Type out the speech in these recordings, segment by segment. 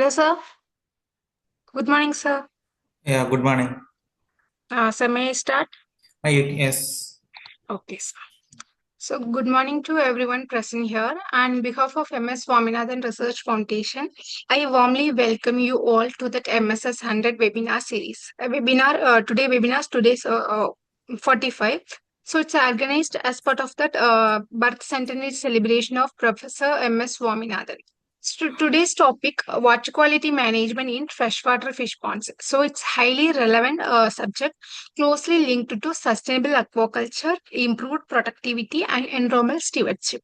Hello, sir. Good morning, sir. Yeah, good morning. Sir, may I start? Yes, Okay, sir. So, good morning to everyone present here. On behalf of MS Swaminathan Research Foundation, I warmly welcome you all to that MSS 100 webinar series. Today's 45. So, it's organized as part of that birth centenary celebration of Professor MS Swaminathan. So today's topic, water quality management in freshwater fish ponds. So it's highly relevant subject closely linked to sustainable aquaculture, improved productivity, and environmental stewardship.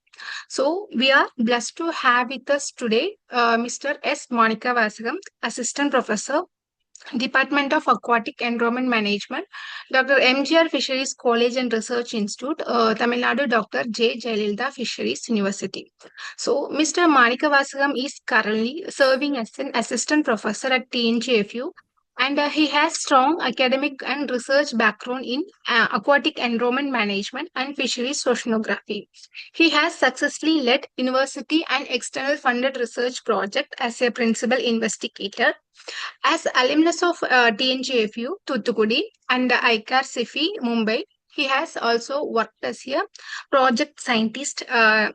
So we are blessed to have with us today Mr. S. Monica Vasagam, Assistant Professor, Department of Aquatic Environment Management, Dr. MGR Fisheries College and Research Institute, Tamil Nadu, Dr. J. Jayalalitha Fisheries University. So, Mr. Manika Vasagam is currently serving as an assistant professor at TNGFU, and he has strong academic and research background in aquatic environment management and fisheries oceanography. He has successfully led university and external funded research project as a principal investigator. As alumnus of TNGFU, Thuthukudi, and ICAR SIFI, Mumbai, he has also worked as a project scientist at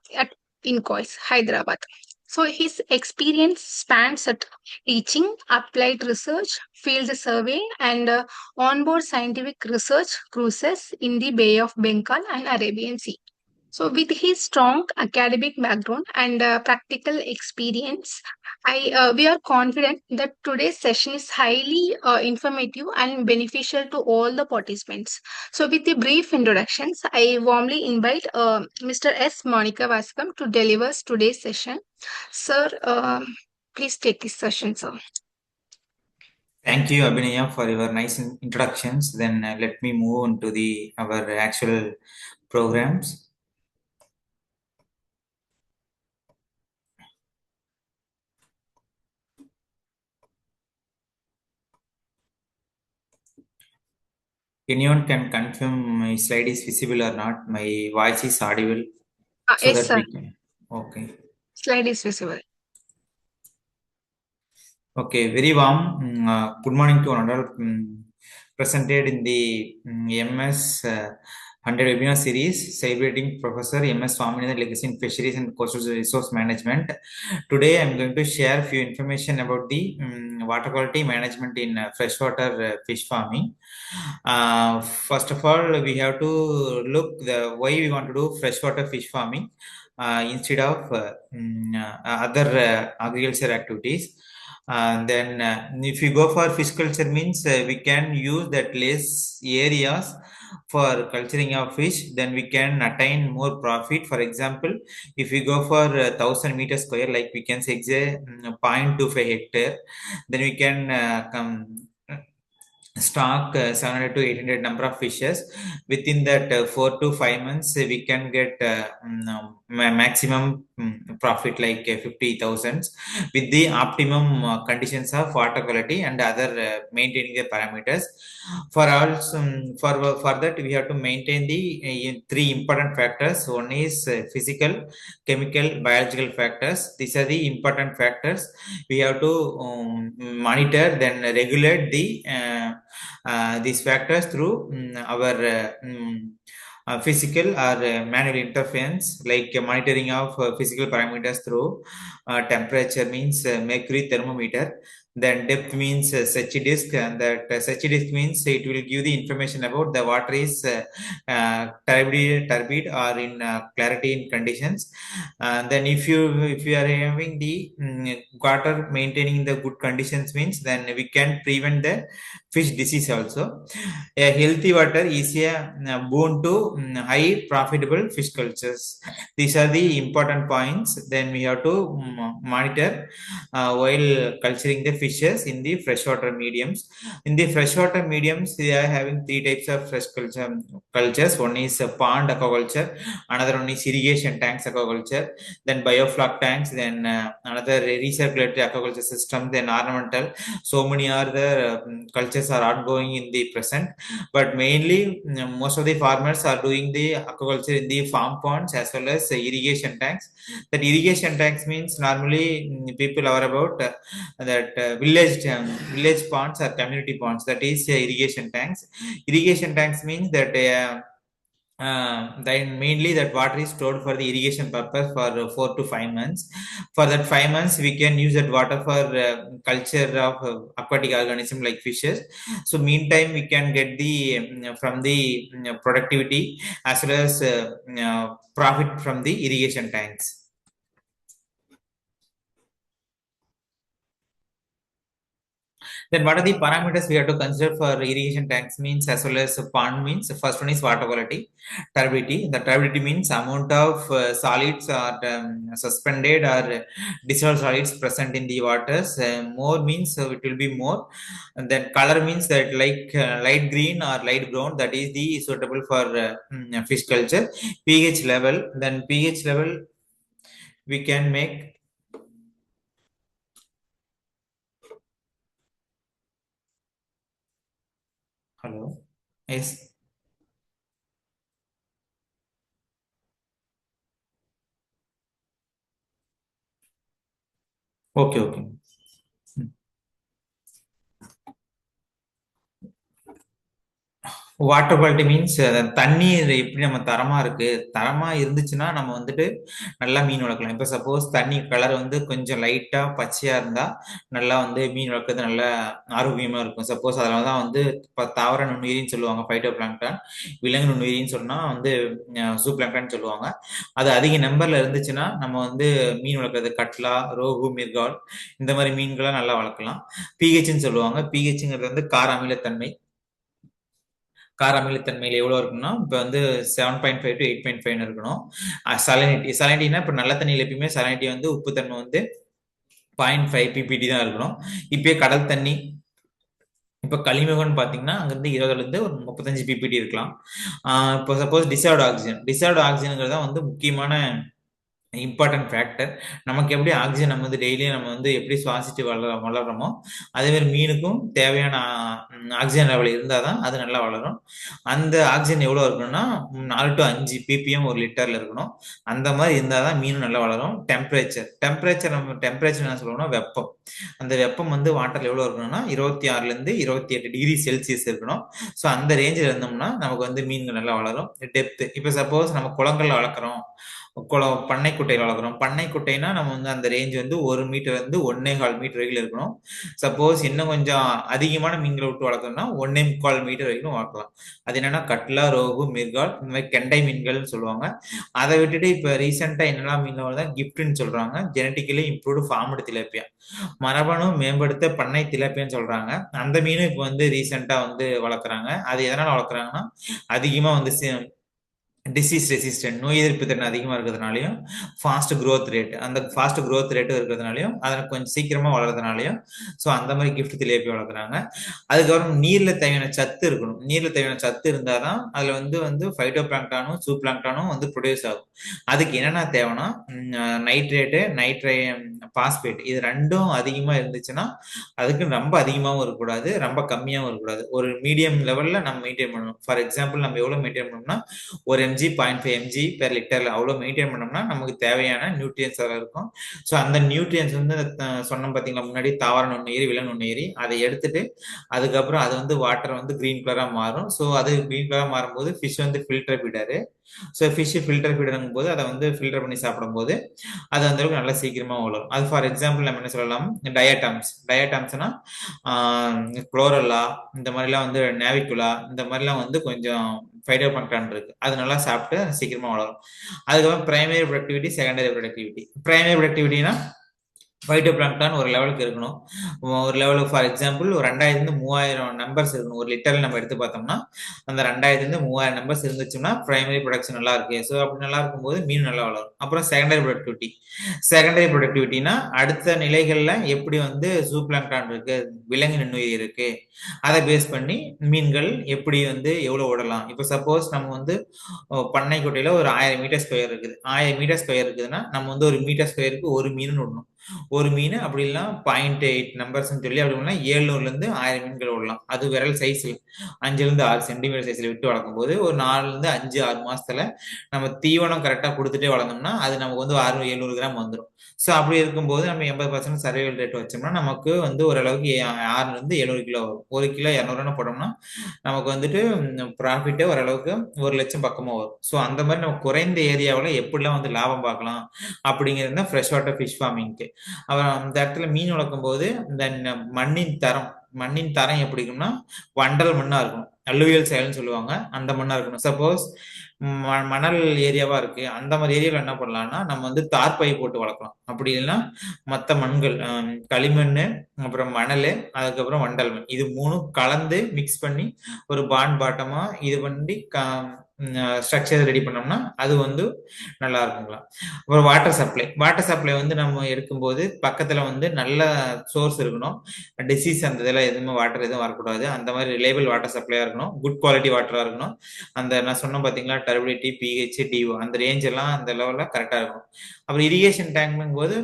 INCOIS, Hyderabad. So his experience spans at teaching, applied research, field survey, and onboard scientific research cruises in the Bay of Bengal and Arabian Sea. So, with his strong academic background and practical experience, we are confident that today's session is highly informative and beneficial to all the participants. So, with the brief introductions, I warmly invite Mr. S. Monica Vaskam to deliver today's session. Sir, please take this session, sir. thank you, Abhinaya, for your nice introductions. Then let me move on to our actual programs. Anyone can confirm my slide is visible or not. My voice is audible, so Yes, that sir. we can. Okay. Slide is visible. Okay, very warm. Good morning to another presented in the MS 100 webinar series celebrating Professor MS Swaminathan Legacy in Fisheries and Coastal Resource Management. Today, I'm going to share a few information about the water quality management in freshwater fish farming. First of all, we have to look the why we want to do freshwater fish farming instead of other agriculture activities. Then if you go for fish culture means we can use that less areas for culturing of fish, then we can attain more profit. For example, if we go for 1,000 meters square, like we can say 0.25 hectare, then we can stock 700 to 800 number of fishes. Within that 4 to 5 months we can get maximum profit like 50,000 with the optimum conditions of water quality and other maintaining the parameters. For also for that we have to maintain the three important factors. One is physical, chemical, biological factors. These are the important factors we have to monitor, then regulate these factors through our physical or manual interference, like monitoring of physical parameters through temperature means mercury thermometer, then depth means Secchi disk, and that Secchi disk means it will give the information about the water is turbid or in clarity in conditions. And then if you are having the water maintaining the good conditions means, then we can prevent the fish disease also. A healthy water is a boon to high profitable fish cultures. These are the important points. Then we have to monitor while culturing the fishes in the freshwater mediums. In the freshwater mediums, they are having three types of fresh cultures. One is pond aquaculture, another one is irrigation tanks aquaculture, then biofloc tanks, then another recirculatory aquaculture system, then ornamental. So many other cultures are ongoing in the present, but mainly most of the farmers are doing the aquaculture in the farm ponds as well as irrigation tanks. That irrigation tanks means normally people are about that village ponds or community ponds, that is irrigation tanks. Irrigation tanks means that then mainly that water is stored for the irrigation purpose for 4 to 5 months. For that 5 months, we can use that water for culture of aquatic organism like fishes. So meantime, we can get the from the productivity as well as profit from the irrigation tanks. Then what are the parameters we have to consider for irrigation tanks means as well as pond means? The first one is water quality, turbidity. The turbidity means amount of solids are suspended or dissolved solids present in the waters. More means it will be more. And then color means that like light green or light brown, that is the suitable for fish culture. pH level, then pH level we can make. Hello. Yes. Okay, okay. Water quality means தண்ணீர் எப்படி நம்ம தரமா இருக்கு, தரமா இருந்துச்சுன்னா நம்ம வந்துட்டு நல்லா மீன் வளர்க்கலாம். இப்போ சப்போஸ் தண்ணி கலர் வந்து கொஞ்சம் லைட்டா பச்சையா இருந்தா நல்லா வந்து மீன் வளர்க்கறது நல்லா ஆரோக்கியமா இருக்கும். சப்போஸ் அதனால தான் வந்து தாவர நுண்ணுயிரின்னு சொல்லுவாங்க பைட்டோ பிளாங்டான், விலங்கு நுண்ணுயிரின்னு சொன்னா வந்து ஜூ பிளாங்டான் சொல்லுவாங்க. அது அதிக நம்பர்ல இருந்துச்சுன்னா நம்ம வந்து மீன் வளர்க்கறது கட்லா, ரோகு, மிர்கால் இந்த மாதிரி மீன்களை நல்லா வளர்க்கலாம். பிஹெச்ன்னு சொல்லுவாங்க. பிஹெச்ங்கிறது வந்து கார அமிலத்தன்மை. கார அமிலத்தன்மையில் எவ்வளோ இருக்குன்னா இப்போ வந்து 7.5 to 8.5 இருக்கணும். சலனிட்டினா இப்போ நல்ல தண்ணியில் எப்பயுமே சலனிட்டி வந்து உப்புத்தன்மை வந்து 0.5 ppd தான் இருக்கணும். இப்போ கடல் தண்ணி, இப்போ கலிமுகம்னு பார்த்தீங்கன்னா அங்கேருந்து 20லேருந்து ஒரு 35 ppd இருக்கலாம். இப்போ சப்போஸ் டிசார்டு ஆக்சிஜனுங்கிறது தான் வந்து முக்கியமான இம்பார்ட்டன்ட் ஃபேக்டர். நமக்கு எப்படி ஆக்சிஜன் நம்ம வந்து டெய்லியும் நம்ம வந்து எப்படி சுவாசிச்சு வளர்றோமோ அதே மாதிரி மீனுக்கும் தேவையான ஆக்சிஜன் லெவல் இருந்தால் தான் அது நல்லா வளரும். அந்த ஆக்சிஜன் எவ்வளோ இருக்கணும்னா 4 to 5 ppm ஒரு லிட்டர்ல இருக்கணும். அந்த மாதிரி இருந்தால் தான் மீனும் நல்லா வளரும். நம்ம டெம்பரேச்சர் என்ன சொல்லணும்னா வெப்பம். அந்த வெப்பம் வந்து வாட்டர்ல எவ்வளோ இருக்கணும்னா 26லேருந்து 28 டிகிரி செல்சியஸ் இருக்கணும். ஸோ அந்த ரேஞ்சில் இருந்தோம்னா நமக்கு வந்து மீன்கள் நல்லா வளரும். டெப்த், இப்போ சப்போஸ் நம்ம குளங்கள்ல வளர்க்குறோம், பண்ணை குட்டையில் வளர்க்குறோம். பண்ணை குட்டைனா நம்ம வந்து அந்த ரேஞ்ச் வந்து 1 மீட்டர் வந்து 1.25 மீட்டர் வரைக்கும் இருக்கணும். சப்போஸ் இன்னும் கொஞ்சம் அதிகமான மீன்களை விட்டு வளர்க்கணும்னா 1.25 மீட்டர் வரைக்கும் வளர்க்கலாம். அது என்னன்னா கட்லா, ரோகு, மிர்கால் இந்த மாதிரி கெண்டை மீன்கள்னு சொல்லுவாங்க. அதை விட்டுட்டு இப்போ ரீசெண்டா என்னெல்லாம் மீன்கள் வருதா கிஃப்ட்னு சொல்றாங்க. ஜெனட்டிக்கலி இம்ப்ரூவ்டு ஃபார்ம்டு திலேப்பியா, மரபணு மேம்படுத்த பண்ணை திலேப்பியான்னு சொல்றாங்க. அந்த மீனும் இப்போ வந்து ரீசெண்டா வந்து வளர்க்குறாங்க. அது எதனால வளர்க்குறாங்கன்னா அதிகமா வந்து டிசீஸ் ரெசிஸ்டன்ட், நோய் எதிர்ப்பு திறன் அதிகமாக இருக்கிறதுனாலையும் ஃபாஸ்ட் க்ரோத் ரேட், அந்த ஃபாஸ்ட் க்ரோத் ரேட்டு இருக்கிறதுனாலையும் அதை கொஞ்சம் சீக்கிரமாக வளர்றதுனாலையும் ஸோ அந்த மாதிரி கிஃப்ட் திலேப்பி வளர்க்குறாங்க. அதுக்கப்புறம் நீரில் தேவையான சத்து இருக்கணும். நீரில் தேவையான சத்து இருந்தால் தான் அதில் வந்து ஃபைட்டோ பிளாங்டானும் ஜூ பிளாங்டானும் வந்து ப்ரொடியூஸ் ஆகும். அதுக்கு என்னென்ன தேவைன்னா நைட்ரேட்டு, பாஸ்பேட், இது ரெண்டும் அதிகமாக இருந்துச்சுன்னா அதுக்கு ரொம்ப அதிகமாகவும் இருக்கக்கூடாது, ரொம்ப கம்மியாகவும் இருக்கக்கூடாது. ஒரு மீடியம் லெவலில் நம்ம மெயின்டைன் பண்ணணும். ஃபார் எக்ஸாம்பிள் நம்ம எவ்வளோ மெயின்டைன் பண்ணணும்னா ஒரு mg 0.5 mg பெர் லிட்டர்ல அவ்வளோ மெயின்டைன் பண்ணோம்னா நமக்கு தேவையான நியூட்ரியன்ஸ் இருக்கும். ஸோ அந்த நியூட்ரியன்ஸ் வந்து சொன்னோம் பார்த்தீங்களா முன்னாடி, தாவர நுண்ணுயிரி, விலங்கு நுண்ணுயிரி, அதை எடுத்துட்டு அதுக்கப்புறம் அது வந்து வாட்டர் வந்து கிரீன் கலரா மாறும். ஸோ அது கிரீன் கலரா மாறும்போது ஃபிஷ் வந்து filter feeder. So fish filter ஃபீடருங்கும் போது அதை வந்து ஃபில்டர் பண்ணி சாப்பிடும்போது அது அந்த அளவுக்கு நல்லா சீக்கிரமா வளரும். அது ஃபார் எக்ஸாம்பிள் நம்ம என்ன சொல்லலாம், டயட்டாம்ஸ்னா குளோரல்லா, இந்த மாதிரிலாம் வந்து நேவிகுலா, இந்த மாதிரிலாம் வந்து கொஞ்சம் ஃபைட்டோ பிளாங்டான் இருக்கு, அது நல்லா சாப்பிட்டு சீக்கிரமா வளரும். அதுக்கப்புறம் primary productivity, secondary productivity. Primary ப்ரொடக்டிவிட்டினா பைட்டோபிளாங்கான் ஒரு லெவலுக்கு இருக்கணும். ஒரு லெவலுக்கு ஃபார் எக்ஸாம்பிள் ஒரு 2000-3000 நம்பர்ஸ் இருக்கணும். ஒரு லிட்டரில் நம்ம எடுத்து பார்த்தோம்னா அந்த 2000-3000 நம்பர்ஸ் இருந்துச்சுன்னா பிரைமரி ப்ரொடக்ஷன் நல்லா இருக்கு. ஸோ அப்படி நல்லா இருக்கும்போது மீன் நல்லா வளரும். அப்புறம் செகண்டரி ப்ரொடக்டிவிட்டினா அடுத்த நிலைகள்ல எப்படி வந்து ஜூபிளாங்கான் இருக்கு, விலங்கு நுண்ணுயிர் இருக்கு, அதை பேஸ் பண்ணி மீன்கள் எப்படி வந்து எவ்வளவு ஓடலாம். இப்போ சப்போஸ் நம்ம வந்து பண்ணை குட்டையில ஒரு 1000 மீட்டர் ஸ்கொயர் இருக்குது. 1000 மீட்டர் ஸ்கொயர் இருக்குதுன்னா நம்ம வந்து ஒரு மீட்டர் ஸ்கொயருக்கு ஒரு மீன் விடணும். ஒரு மீன் அப்படி இல்லைன்னா 0.8 நம்பர்ஸ்ன்னு சொல்லி அப்படி இல்லைன்னா 700 இருந்து 1000 மீன்கள் விடலாம். அது விரல் சைஸ்ல 5-6 சென்டிமீட்டர் சைஸ்ல விட்டு வளர்க்கும் போது ஒரு 4-5-6 மாசத்துல நம்ம தீவனம் கரெக்டா கொடுத்துட்டே வளர்ந்தோம்னா அது நமக்கு வந்து 600-700 கிராம் வந்துடும். ஸோ அப்படி இருக்கும்போது நம்ம 80% சர்வைவல் ரேட் வச்சோம்னா நமக்கு வந்து ஓரளவுக்கு 600-700 கிலோ வரும். 1 கிலோ 200 போட்டோம்னா நமக்கு வந்துட்டு ப்ராஃபிட்டே ஓரளவுக்கு 1 லட்சம் பக்கமா வரும். ஸோ அந்த மாதிரி நம்ம குறைந்த ஏரியாவில் எப்படிலாம் வந்து லாபம் பார்க்கலாம் அப்படிங்கிறது தான் ஃப்ரெஷ் வாட்டர் ஃபிஷ் ஃபார்மிங்க்கு. அப்புறம் அந்த இடத்துல மீன் வளர்க்கும் போது இந்த மண்ணின் தரம் எப்படி இருக்கும்னா வண்டல் மண்ணா இருக்கும். அல்லுவியல் சாயில்னு சொல்லுவாங்க. அந்த மண்ணா இருக்கணும். சப்போஸ் மணல் ஏரியாவா இருக்கு, அந்த மாதிரி ஏரியாவில் என்ன பண்ணலாம்னா நம்ம வந்து தார்பை போட்டு வளர்க்கலாம். அப்படி இல்லைன்னா மற்ற மண்கள் களிமண், அப்புறம் மணல், அதுக்கப்புறம் வண்டல் மண், இது மூணும் கலந்து மிக்ஸ் பண்ணி ஒரு பாட்டமா இது பண்ணி ஸ்ட்ரக்சர் ரெடி பண்ணோம்னா அது வந்து நல்லா இருக்குங்களா. அப்புறம் வாட்டர் சப்ளை வந்து நம்ம எடுக்கும்போது பக்கத்துல வந்து நல்ல சோர்ஸ் இருக்கணும். டிசீஸ் அந்த இதெல்லாம் எதுவுமே வாட்டர் எதுவும் வரக்கூடாது. அந்த மாதிரி ரிலேபிள் வாட்டர் சப்ளையா இருக்கணும். குட் குவாலிட்டி வாட்டரா இருக்கணும். அந்த நான் சொன்னேன் பாத்தீங்களா, டர்பிலிட்டி, பிஹெச், டிஓ, அந்த ரேஞ்ச் எல்லாம் அந்த லெவல்ல கரெக்டா இருக்கணும். அப்புறம் இரிகேஷன் டேங்க் போது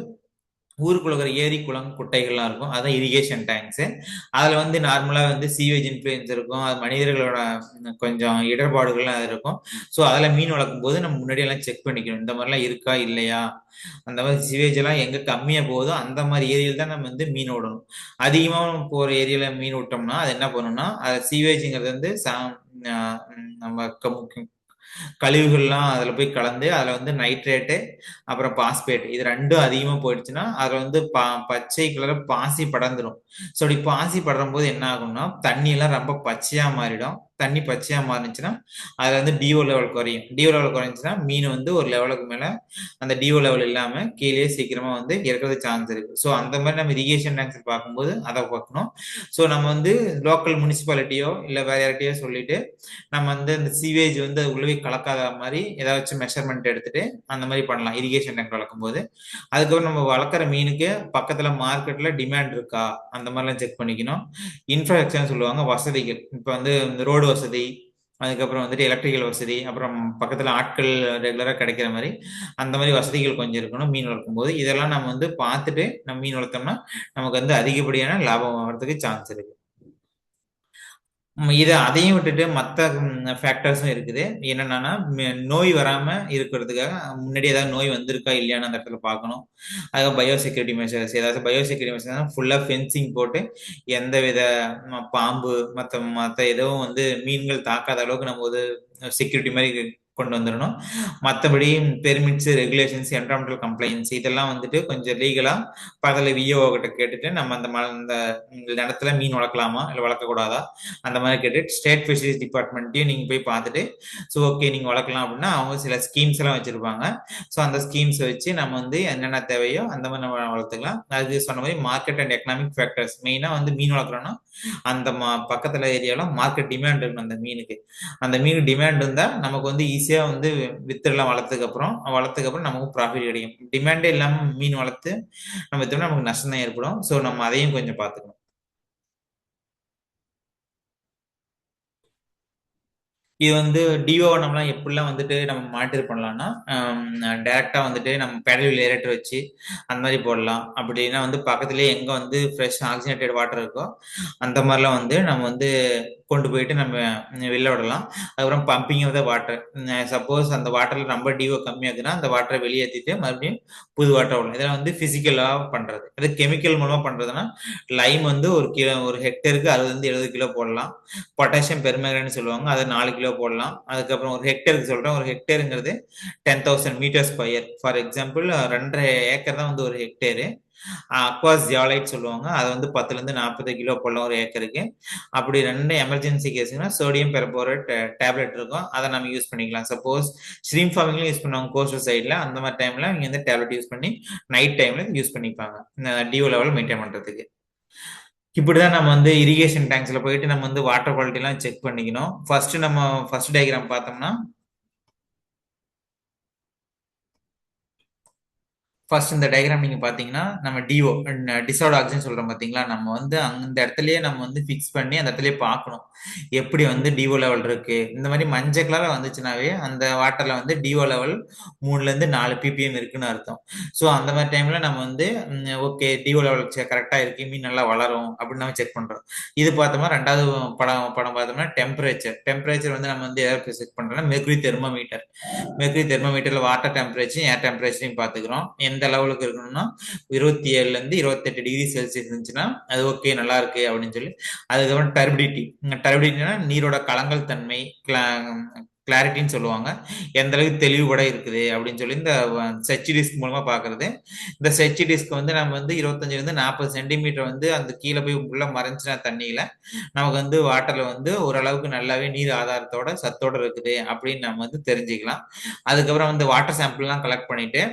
ஊருக்குள்ள இருக்கிற ஏரி குளம் குட்டைகள்லாம் இருக்கும். அதான் இரிகேஷன் டேங்க்ஸ். அதுல வந்து நார்மலா வந்து சீவேஜ் இன்ஃபுளுன்ஸ் இருக்கும். அது மனிதர்களோட கொஞ்சம் இடர்பாடுகள்லாம் இருக்கும். ஸோ அதில் மீன் வளர்க்கும் போது நம்ம முன்னாடி எல்லாம் செக் பண்ணிக்கணும், இந்த மாதிரிலாம் இருக்கா இல்லையா. அந்த மாதிரி சீவேஜ் எல்லாம் எங்க கம்மியா போகுதோ அந்த மாதிரி ஏரியால தான் நம்ம வந்து மீன் விடணும். அதிகமா போற ஏரியால மீன் விட்டோம்னா அது என்ன பண்ணணும்னா அது சீவேஜ்ங்கிறது வந்து நம்ம கழிவுகள்லாம் அதில் போய் கலந்து அதில் வந்து நைட்ரேட்டு அப்புறம் பாஸ்பேட் இது ரெண்டும் அதிகமாக போயிடுச்சுன்னா அதில் வந்து பச்சை கலர் பாசி படர்ந்துடும். ஸோ அப்படி பாசி படரும் போது என்ன ஆகும்னா தண்ணியெல்லாம் ரொம்ப பச்சையாக மாறிடும். தண்ணி பச்சையாக மாறிச்சுன்னா அதில் வந்து டிஓ லெவல் குறையும். டிஓ லெவல் குறைஞ்சுன்னா மீன் வந்து ஒரு லெவலுக்கு மேலே அந்த டிஓ லெவல் இல்லாமல் கீழே சீக்கிரமாக வந்து இறக்கிறது சான்ஸ் இருக்கு. ஸோ அந்த மாதிரி நம்ம இரிகேஷன் டேங்க்ஸ் பார்க்கும்போது அதை பார்க்கணும். ஸோ நம்ம வந்து லோக்கல் முனிசிபாலிட்டியோ இல்லை வேற யார்கிட்டயோ சொல்லிட்டு நம்ம வந்து இந்த சீவேஜ் வந்து உள்ளவே கலக்காத மாதிரி ஏதாச்சும் மெஷர்மெண்ட் எடுத்துட்டு அந்த மாதிரி பண்ணலாம் இரிகேஷன் டேங்க் வளர்க்கும் போது. அதுக்கப்புறம் நம்ம வளர்க்குற மீனுக்கு பக்கத்துல மார்க்கெட்ல டிமாண்ட் இருக்கா அந்த மாதிரிலாம் செக் பண்ணிக்கணும். இன்ஃப்ராஸ்ட்ரக்சர் சொல்லுவாங்க, வசதிகள். இப்போ வந்து இந்த ரோடு வசதி, அதுக்கப்புறம் வந்துட்டு எலக்ட்ரிக்கல் வசதி, அப்புறம் பக்கத்துல ஆட்கள் ரெகுலரா கிடைக்கிற மாதிரி அந்த மாதிரி வசதிகள் கொஞ்சம் இருக்கணும் மீன் வளர்க்கும் போது. இதெல்லாம் நம்ம வந்து பார்த்துட்டு நம்ம மீன் வளர்த்தோம்னா நமக்கு வந்து அதிகப்படியான லாபம் வர்றதுக்கு சான்ஸ் இருக்கு. இது அதையும் விட்டுட்டு மற்ற ஃபேக்டர்ஸும் இருக்குது. என்னன்னா நோய் வராம இருக்கிறதுக்காக முன்னாடி ஏதாவது நோய் வந்திருக்கா இல்லையான்னு அந்த இடத்துல பார்க்கணும். அதுக்கு பயோசெக்யூரிட்டி மெஷர்ஸ், ஏதாவது பயோசெக்யூரிட்டி மெஷர்ஸ் ஃபுல்லா ஃபென்சிங் போட்டு எந்த வித பாம்பு மற்ற எதுவும் வந்து மீன்கள் தாக்காத அளவுக்கு நம்ம ஒரு செக்யூரிட்டி மாதிரி கொண்டு வந்துடணும். மற்றபடி பெர்மிட்ஸ், ரெகுலேஷன்ஸ், என்வரான்மெண்டல் கம்ப்ளைண்ட்ஸ் இதெல்லாம் வந்துட்டு கொஞ்சம் லீகலா பக்கத்துல விஓ கிட்ட கேட்டுட்டு நம்ம அந்த இடத்துல மீன் வளர்க்கலாமா இல்லை வளர்க்கக்கூடாதா அந்த மாதிரி கேட்டு ஸ்டேட் ஃபிஷரிஸ் டிபார்ட்மெண்ட்டையும் நீங்க போய் பார்த்துட்டு ஸோ ஓகே நீங்க வளர்க்கலாம் அப்படின்னா அவங்க சில ஸ்கீம்ஸ் எல்லாம் வச்சிருப்பாங்க. ஸோ அந்த ஸ்கீம்ஸ் வச்சு நம்ம வந்து என்னென்ன தேவையோ அந்த மாதிரி நம்ம வளர்த்துக்கலாம். அது சொன்ன மாதிரி மார்க்கெட் அண்ட் எக்கனாமிக் ஃபேக்டர்ஸ் மெயினா வந்து மீன் வளர்க்குறோம்னா அந்த பக்கத்துல ஏரியால மார்க்கெட் டிமாண்ட் இருக்கணும். அந்த மீனுக்கு டிமாண்ட் இருந்தா நமக்கு வந்து ஈஸியா வந்து வித்துடலாம். வளர்த்ததுக்கு அப்புறம் நமக்கு ப்ராஃபிட் கிடைக்கும். டிமாண்டே இல்லாம மீன் வளர்த்து நம்ம வித்தோம்னா நமக்கு நஷ்டம் தான் ஏற்படும். ஸோ நம்ம அதையும் கொஞ்சம் பார்த்துக்கணும். இது வந்து டிஓ நம்மளாம் எப்படிலாம் வந்துட்டு நம்ம மானிட்டர் பண்ணலாம்னா டைரக்டா வந்துட்டு நம்ம பேடல் ஏரேட்டர் வச்சு அந்த மாதிரி போடலாம். அப்படின்னா வந்து பக்கத்துலேயே எங்க வந்து ஃப்ரெஷ் ஆக்சிஜனேட்டட் வாட்டர் இருக்கோ அந்த மாதிரிலாம் வந்து நம்ம வந்து கொண்டு போயிட்டு நம்ம வெளில விடலாம். அதுக்கப்புறம் pumping of the water. Suppose அந்த வாட்டர்ல ரொம்ப டிஓ கம்மியாகுதுன்னா அந்த வாட்டரை வெளியேற்றிட்டு மறுபடியும் புது வாட்டர் விடலாம். இதெல்லாம் வந்து பிசிக்கலா பண்றது. அது கெமிக்கல் மூலமா பண்றதுன்னா லைம் வந்து ஒரு ஹெக்டருக்கு 60-70 கிலோ போடலாம். பொட்டாசியம் பெர்மேங்கனேட்னு சொல்லுவாங்க, அதை 4 கிலோ போடலாம். அதுக்கப்புறம் ஒரு ஹெக்டருக்கு சொல்றேன், ஒரு ஹெக்டேருங்கிறது 10,000 metre square. For example 2.5 acre தான் வந்து ஒரு ஹெக்டேரு. அக்வாஸ் ஜியாலைட் சொல்லுவாங்க. அது வந்து 10லேருந்து 40 கிலோ போடலாம் ஒரு ஏக்கருக்கு. அப்படி 2 எமர்ஜென்சி கேஸ்னா சோடியம் பெர்போரேட் டேப்லெட் இருக்கும். அதை நம்ம யூஸ் பண்ணிக்கலாம். சப்போஸ் ஸ்ட்ரீம் ஃபார்மிங்ல யூஸ் பண்ணுவாங்க கோஸ்டல் சைடில். அந்த மாதிரி டைம்ல நீங்க வந்து டேப்லெட் யூஸ் பண்ணி நைட் டைம்ல யூஸ் பண்ணிப்பாங்க இந்த டிஓ லெவல் மெயின்டைன் பண்றதுக்கு. இப்படிதான் நம்ம வந்து இரிகேஷன் டேங்க்ஸ்ல போயிட்டு நம்ம வந்து வாட்டர் குவாலிட்டி எல்லாம் செக் பண்ணிக்கணும். ஃபர்ஸ்ட் டயக்ராம் பார்த்தோம்னா ஃபர்ஸ்ட் இந்த டயக்ராம் நீங்க பாத்தீங்கன்னா நம்ம டிஓ டிசால்வ் ஆக்சிஜன் சொல்றோம் பாத்தீங்களா, நம்ம வந்து அந்த இடத்துலயே நம்ம வந்து ஃபிக்ஸ் பண்ணி அந்த இடத்துலயே பார்க்கணும் எப்படி வந்து டிஓ லெவல் இருக்கு. இந்த மாதிரி மஞ்சள் கலர்ல வந்துச்சுனாவே அந்த வாட்டர்ல வந்து டிஓ லெவல் 3ல இருந்து 4 ppm இருக்குன்னு அர்த்தம். ஸோ அந்த மாதிரி டைம்ல நம்ம வந்து ஓகே டிஓ லெவல் கரெக்டா இருக்கு, மீன் நல்லா வளரும் அப்படின்னு நம்ம செக் பண்றோம். இது பார்த்தோம்னா ரெண்டாவது படம் பார்த்தோம்னா டெம்பரேச்சர் வந்து நம்ம வந்து எதை செக் பண்றோம்னா மெர்குரி தெர்மோமீட்டர்ல வாட்டர் டெம்பரேச்சர் ஏர் டெம்பரேச்சரையும் பார்த்துக்கிறோம். எந்த லெவலுக்கு இருக்கணும்னா 27ல இருந்து 28 டிகிரி செல்சியஸ் இருந்துச்சுன்னா அது ஓகே நல்லா இருக்கு அப்படின்னு சொல்லி. அதுக்கப்புறம் டர்பிடிட்டினா நீரோட கலங்கல் தன்மை, கிளாரிட்டின்னு சொல்லுவாங்க, எந்த அளவுக்கு தெளிவுபட இருக்குது அப்படின்னு சொல்லி இந்த செச்சி டிஸ்க் மூலமா பாக்குறது. இந்த செச்சி டிஸ்க் வந்து நம்ம வந்து 25ல இருந்து 40 சென்டிமீட்டர் வந்து அந்த கீழே போய் உள்ள மறைஞ்சின தண்ணியில நமக்கு வந்து வாட்டர்ல வந்து ஓரளவுக்கு நல்லாவே நீர் ஆதாரத்தோட சத்தோட இருக்குது அப்படின்னு நம்ம வந்து தெரிஞ்சுக்கலாம். அதுக்கப்புறம் வந்து வாட்டர் சாம்பிள் எல்லாம் கலெக்ட் பண்ணிட்டு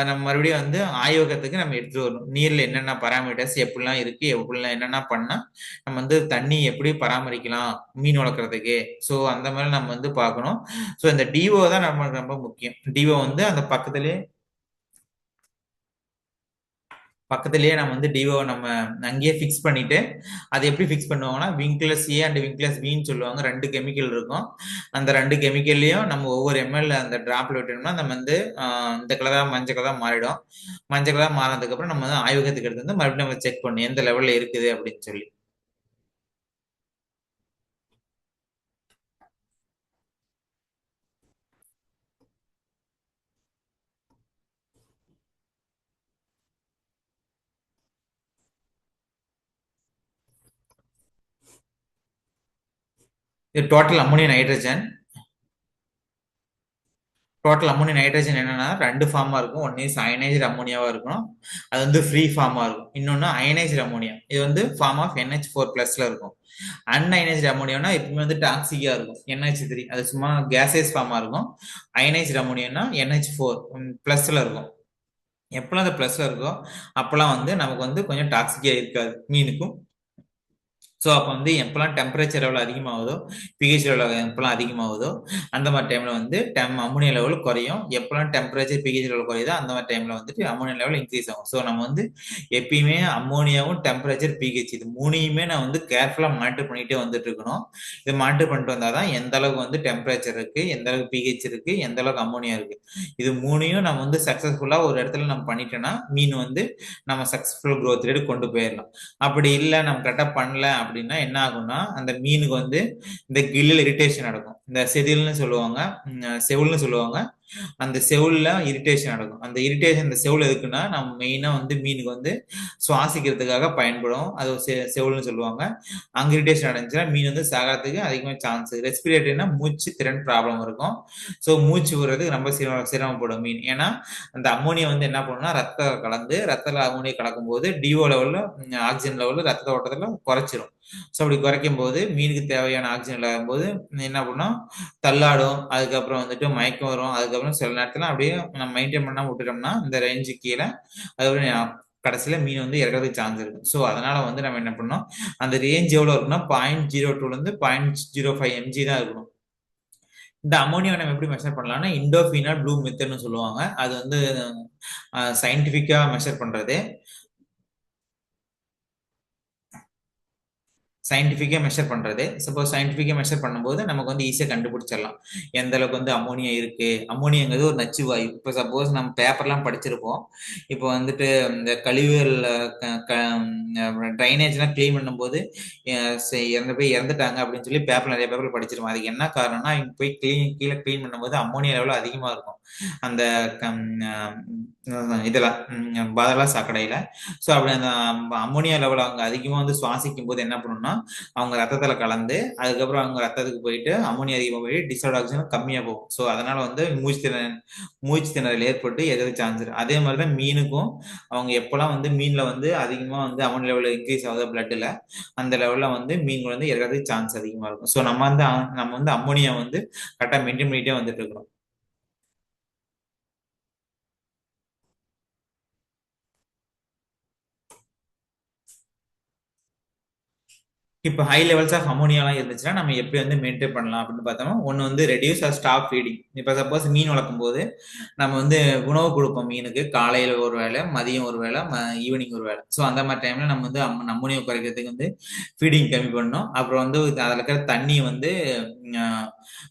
நம்ம மறுபடியும் வந்து ஆய்வகத்துக்கு நம்ம எடுத்துட்டு வரணும். நீர்ல என்னென்ன பராமீட்டர்ஸ் எப்படிலாம் இருக்கு, எப்படிலாம் என்னென்ன பண்ணா நம்ம வந்து தண்ணி எப்படி பராமரிக்கலாம் மீன் வளர்க்குறதுக்கு. ஸோ அந்த மாதிரி நம்ம வந்து பார்க்கணும். ஸோ இந்த டிஓ தான் நமக்கு ரொம்ப முக்கியம். டிஓ வந்து அந்த பக்கத்திலேயே நம்ம வந்து டிஓ நம்ம அங்கேயே ஃபிக்ஸ் பண்ணிட்டு, அது எப்படி ஃபிக்ஸ் பண்ணுவாங்கன்னா விங்க்லஸ் ஏ அண்ட் விங்க்லஸ் பின்னு சொல்லுவாங்க. 2 கெமிக்கல் இருக்கும். அந்த 2 கெமிக்கல்லையும் நம்ம ஒவ்வொரு எம்எல் அந்த டிராப்ல விட்டோம்னா நம்ம வந்து இந்த கலரா மஞ்சள் கலரா மாறிடும். மஞ்சள் கலரா மாறினதுக்கு அப்புறம் நம்ம வந்து ஆய்வகத்துக்கு எடுத்து வந்து மறுபடியும் நம்ம செக் பண்ணணும் எந்த லெவல்ல இருக்குது அப்படின்னு சொல்லி. இது டோட்டல் அம்மோனியா நைட்ரஜன் என்னன்னா 2 ஃபார்மா இருக்கும். ஒன்னு அயனைஸ்டு அம்மோனியாவா இருக்கும், அது வந்து ஃப்ரீ ஃபார்மா இருக்கும். இன்னொன்னு அயனைஸ்டு அம்மோனியா, இது வந்து ஃபார்ம் ஆஃப் NH4+ இருக்கும். அன்அயனைஸ்டு அம்மோனியானா எப்பவுமே வந்து டாக்ஸிக்கா இருக்கும், NH3, அது சும்மா கேசஸ் ஃபார்மா இருக்கும். அயனைஸ்டு அம்மோனியானா NH4+ இருக்கும். எப்பெல்லாம் அது பிளஸ்ல இருக்கோ அப்பெல்லாம் வந்து நமக்கு வந்து கொஞ்சம் டாக்ஸிக்கா இருக்காது மீனுக்கும். ஸோ அப்போ வந்து எப்பெல்லாம் டெம்பரேச்சர் லெவல் அதிகமாகுதோ, பிஹெச் லெவல் எப்பெல்லாம் அதிகமாகுதோ அந்த மாதிரி டைம்ல வந்து அம்மோனியா லெவல் குறையும். எப்பெல்லாம் டெம்பரேச்சர் பிஹெச் லெவல் குறையுதோ அந்த மாதிரி டைம்ல வந்துட்டு அம்மோனியா லெவல் இன்க்ரீஸ் ஆகும். ஸோ நம்ம வந்து எப்பயுமே அம்மோனியாவும் டெம்பரேச்சர் பிஹெச் இது மூணையுமே நான் வந்து கேர்ஃபுல்லா மானிட்டர் பண்ணிட்டே வந்துட்டு இருக்கணும். இதை மானிட்டர் பண்ணிட்டு வந்தாதான் எந்த அளவுக்கு வந்து டெம்பரேச்சர் இருக்கு, எந்த அளவுக்கு பிஹெச் இருக்கு, எந்த அளவுக்கு அம்மோனியா இருக்கு, இது மூணையும் நம்ம வந்து சக்சஸ்ஃபுல்லா ஒரு இடத்துல நம்ம பண்ணிட்டோம்னா மீன் வந்து நம்ம சக்சஸ்ஃபுல் growth ரேட் கொண்டு போயிடலாம். அப்படி இல்லை நம்ம கரெக்டா பண்ணல அப்படின்னா என்ன ஆகும்னா அந்த மீனுக்கு வந்து இந்த கில்லில் இரிட்டேஷன் நடக்கும். இந்த செவுள்னு சொல்லுவாங்க. அந்த செவுல்ல இரிட்டேஷன் நடக்கும். அந்த இரிட்டேஷன் இந்த செவுல் எதுக்குன்னா நம்ம மெயினா வந்து மீனுக்கு வந்து சுவாசிக்கிறதுக்காக பயன்படும். அது செவுல்னு சொல்லுவாங்க. அங்க இரிட்டேஷன் அடைஞ்சுன்னா மீன் வந்து சாகிறதுக்கு அதிகமாக சான்ஸ். ரெஸ்பிரேட்டரினா மூச்சு திறன் ப்ராப்ளம் இருக்கும். ஸோ மூச்சு விடுறதுக்கு ரொம்ப சிரமப்படும் மீன். ஏன்னா அந்த அம்மோனியா வந்து என்ன பண்ணும்னா ரத்தத்தில் அம்மோனியா கலக்கும் போது டிஓ லெவல்ல ஆக்சிஜன் லெவல்ல ரத்த ஓட்டத்துல குறைச்சிரும். ஸோ அப்படி குறைக்கும் போது மீனுக்கு தேவையான ஆக்சிஜன் இல்லாத போது என்ன பண்ணும், தள்ளாடும். அதுக்கப்புறம் வந்துட்டு மயக்கம் வரும். அதுக்கப்புறம் சில நேரத்துல அப்படியே நம்ம மெயின்டைன் பண்ணாம விட்டுட்டோம்னா இந்த ரேஞ்சு கீழே அதுக்கப்புறம் கடைசியில மீன் வந்து இறக்கிறதுக்கு சான்ஸ் இருக்கு. ஸோ அதனால வந்து நம்ம என்ன பண்ணோம், அந்த ரேஞ்ச் எவ்வளவு இருக்குன்னா 0.02 ல இருந்து 0.05 mg தான் இருக்கணும். இந்த அமோனியாவை நம்ம எப்படி மெஷர் பண்ணலாம்னா இண்டோஃபினால் ப்ளூ மெத்தட்னு சொல்லுவாங்க. அது வந்து சயின்டிபிக்கா மெஷர் பண்றது. சப்போஸ் சயின்டிஃபிக்கா மெஷர் பண்ணும்போது நமக்கு வந்து ஈஸியாக கண்டுபிடிச்சிடலாம் எந்த அளவுக்கு வந்து அமோனியா இருக்கு. அமோனியாங்கிறது ஒரு நச்சு வாயு. இப்போ சப்போஸ் நம்ம பேப்பர்லாம் படிச்சிருப்போம். இப்போ வந்துட்டு இந்த கழிவுகள் ட்ரைனேஜ்லாம் கிளீன் பண்ணும்போது இறந்துட்டாங்க அப்படின்னு சொல்லி நிறைய பேப்பர்ல படிச்சிருப்போம். அதுக்கு என்ன காரணம்னா இங்க போய் கீழே கிளீன் பண்ணும்போது அமோனியா லெவல் அதிகமா இருக்கும். அந்த இதெல்லாம் பாதாள சாக்கடையில. ஸோ அப்படி அந்த அம்மோனியா லெவல் அவங்க அதிகமாக வந்து சுவாசிக்கும் போது என்ன பண்ணணும்னா அவங்க ரத்தத்தில் கலந்து அதுக்கப்புறம் அவங்க ரத்தத்துக்கு போயிட்டு அம்மோனியா அதிகமாக போய் டிசால்ட் ஆக்சிஜன் கம்மியாக போகும். ஸோ அதனால வந்து மூச்சு திணறல் ஏற்பட்டு எதாவது சான்ஸ் இருக்கு. அதே மாதிரி தான் மீனுக்கும் அவங்க எப்போல்லாம் வந்து மீனில் வந்து அதிகமாக வந்து அமௌண்ட் லெவலில் இன்க்ரீஸ் ஆகுது பிளட்டில், அந்த லெவலில் வந்து மீன்கள் வந்து இறக்கிறதுக்கு சான்ஸ் அதிகமாக இருக்கும். ஸோ நம்ம வந்து அம்மோனியா வந்து கரெக்டாக மெயின்டைன் பண்ணிட்டே வந்துட்டு இருக்கிறோம். இப்போ ஹை லெவல்ஸ் ஆஃப் அமோனியாலாம் இருந்துச்சுன்னா நம்ம எப்படி வந்து மெயின்டைன் பண்ணலாம் அப்படின்னு பார்த்தோம்னா, ஒன்று வந்து ரெடியூஸ் ஆர் ஸ்டாப் ஃபீடிங். இப்போ சப்போஸ் மீன் வளர்க்கும் போது நம்ம வந்து உணவு கொடுப்போம் மீனுக்கு, காலையில் ஒரு வேளை, மதியம் ஒரு வேளை, ஈவினிங் ஒரு வேளை. ஸோ அந்த மாதிரி டைமில் நம்ம வந்து அம்மோனியா குறைக்கிறதுக்கு வந்து ஃபீடிங் கம்மி பண்ணணும். அப்புறம் வந்து அதில் இருக்கிற தண்ணியை வந்து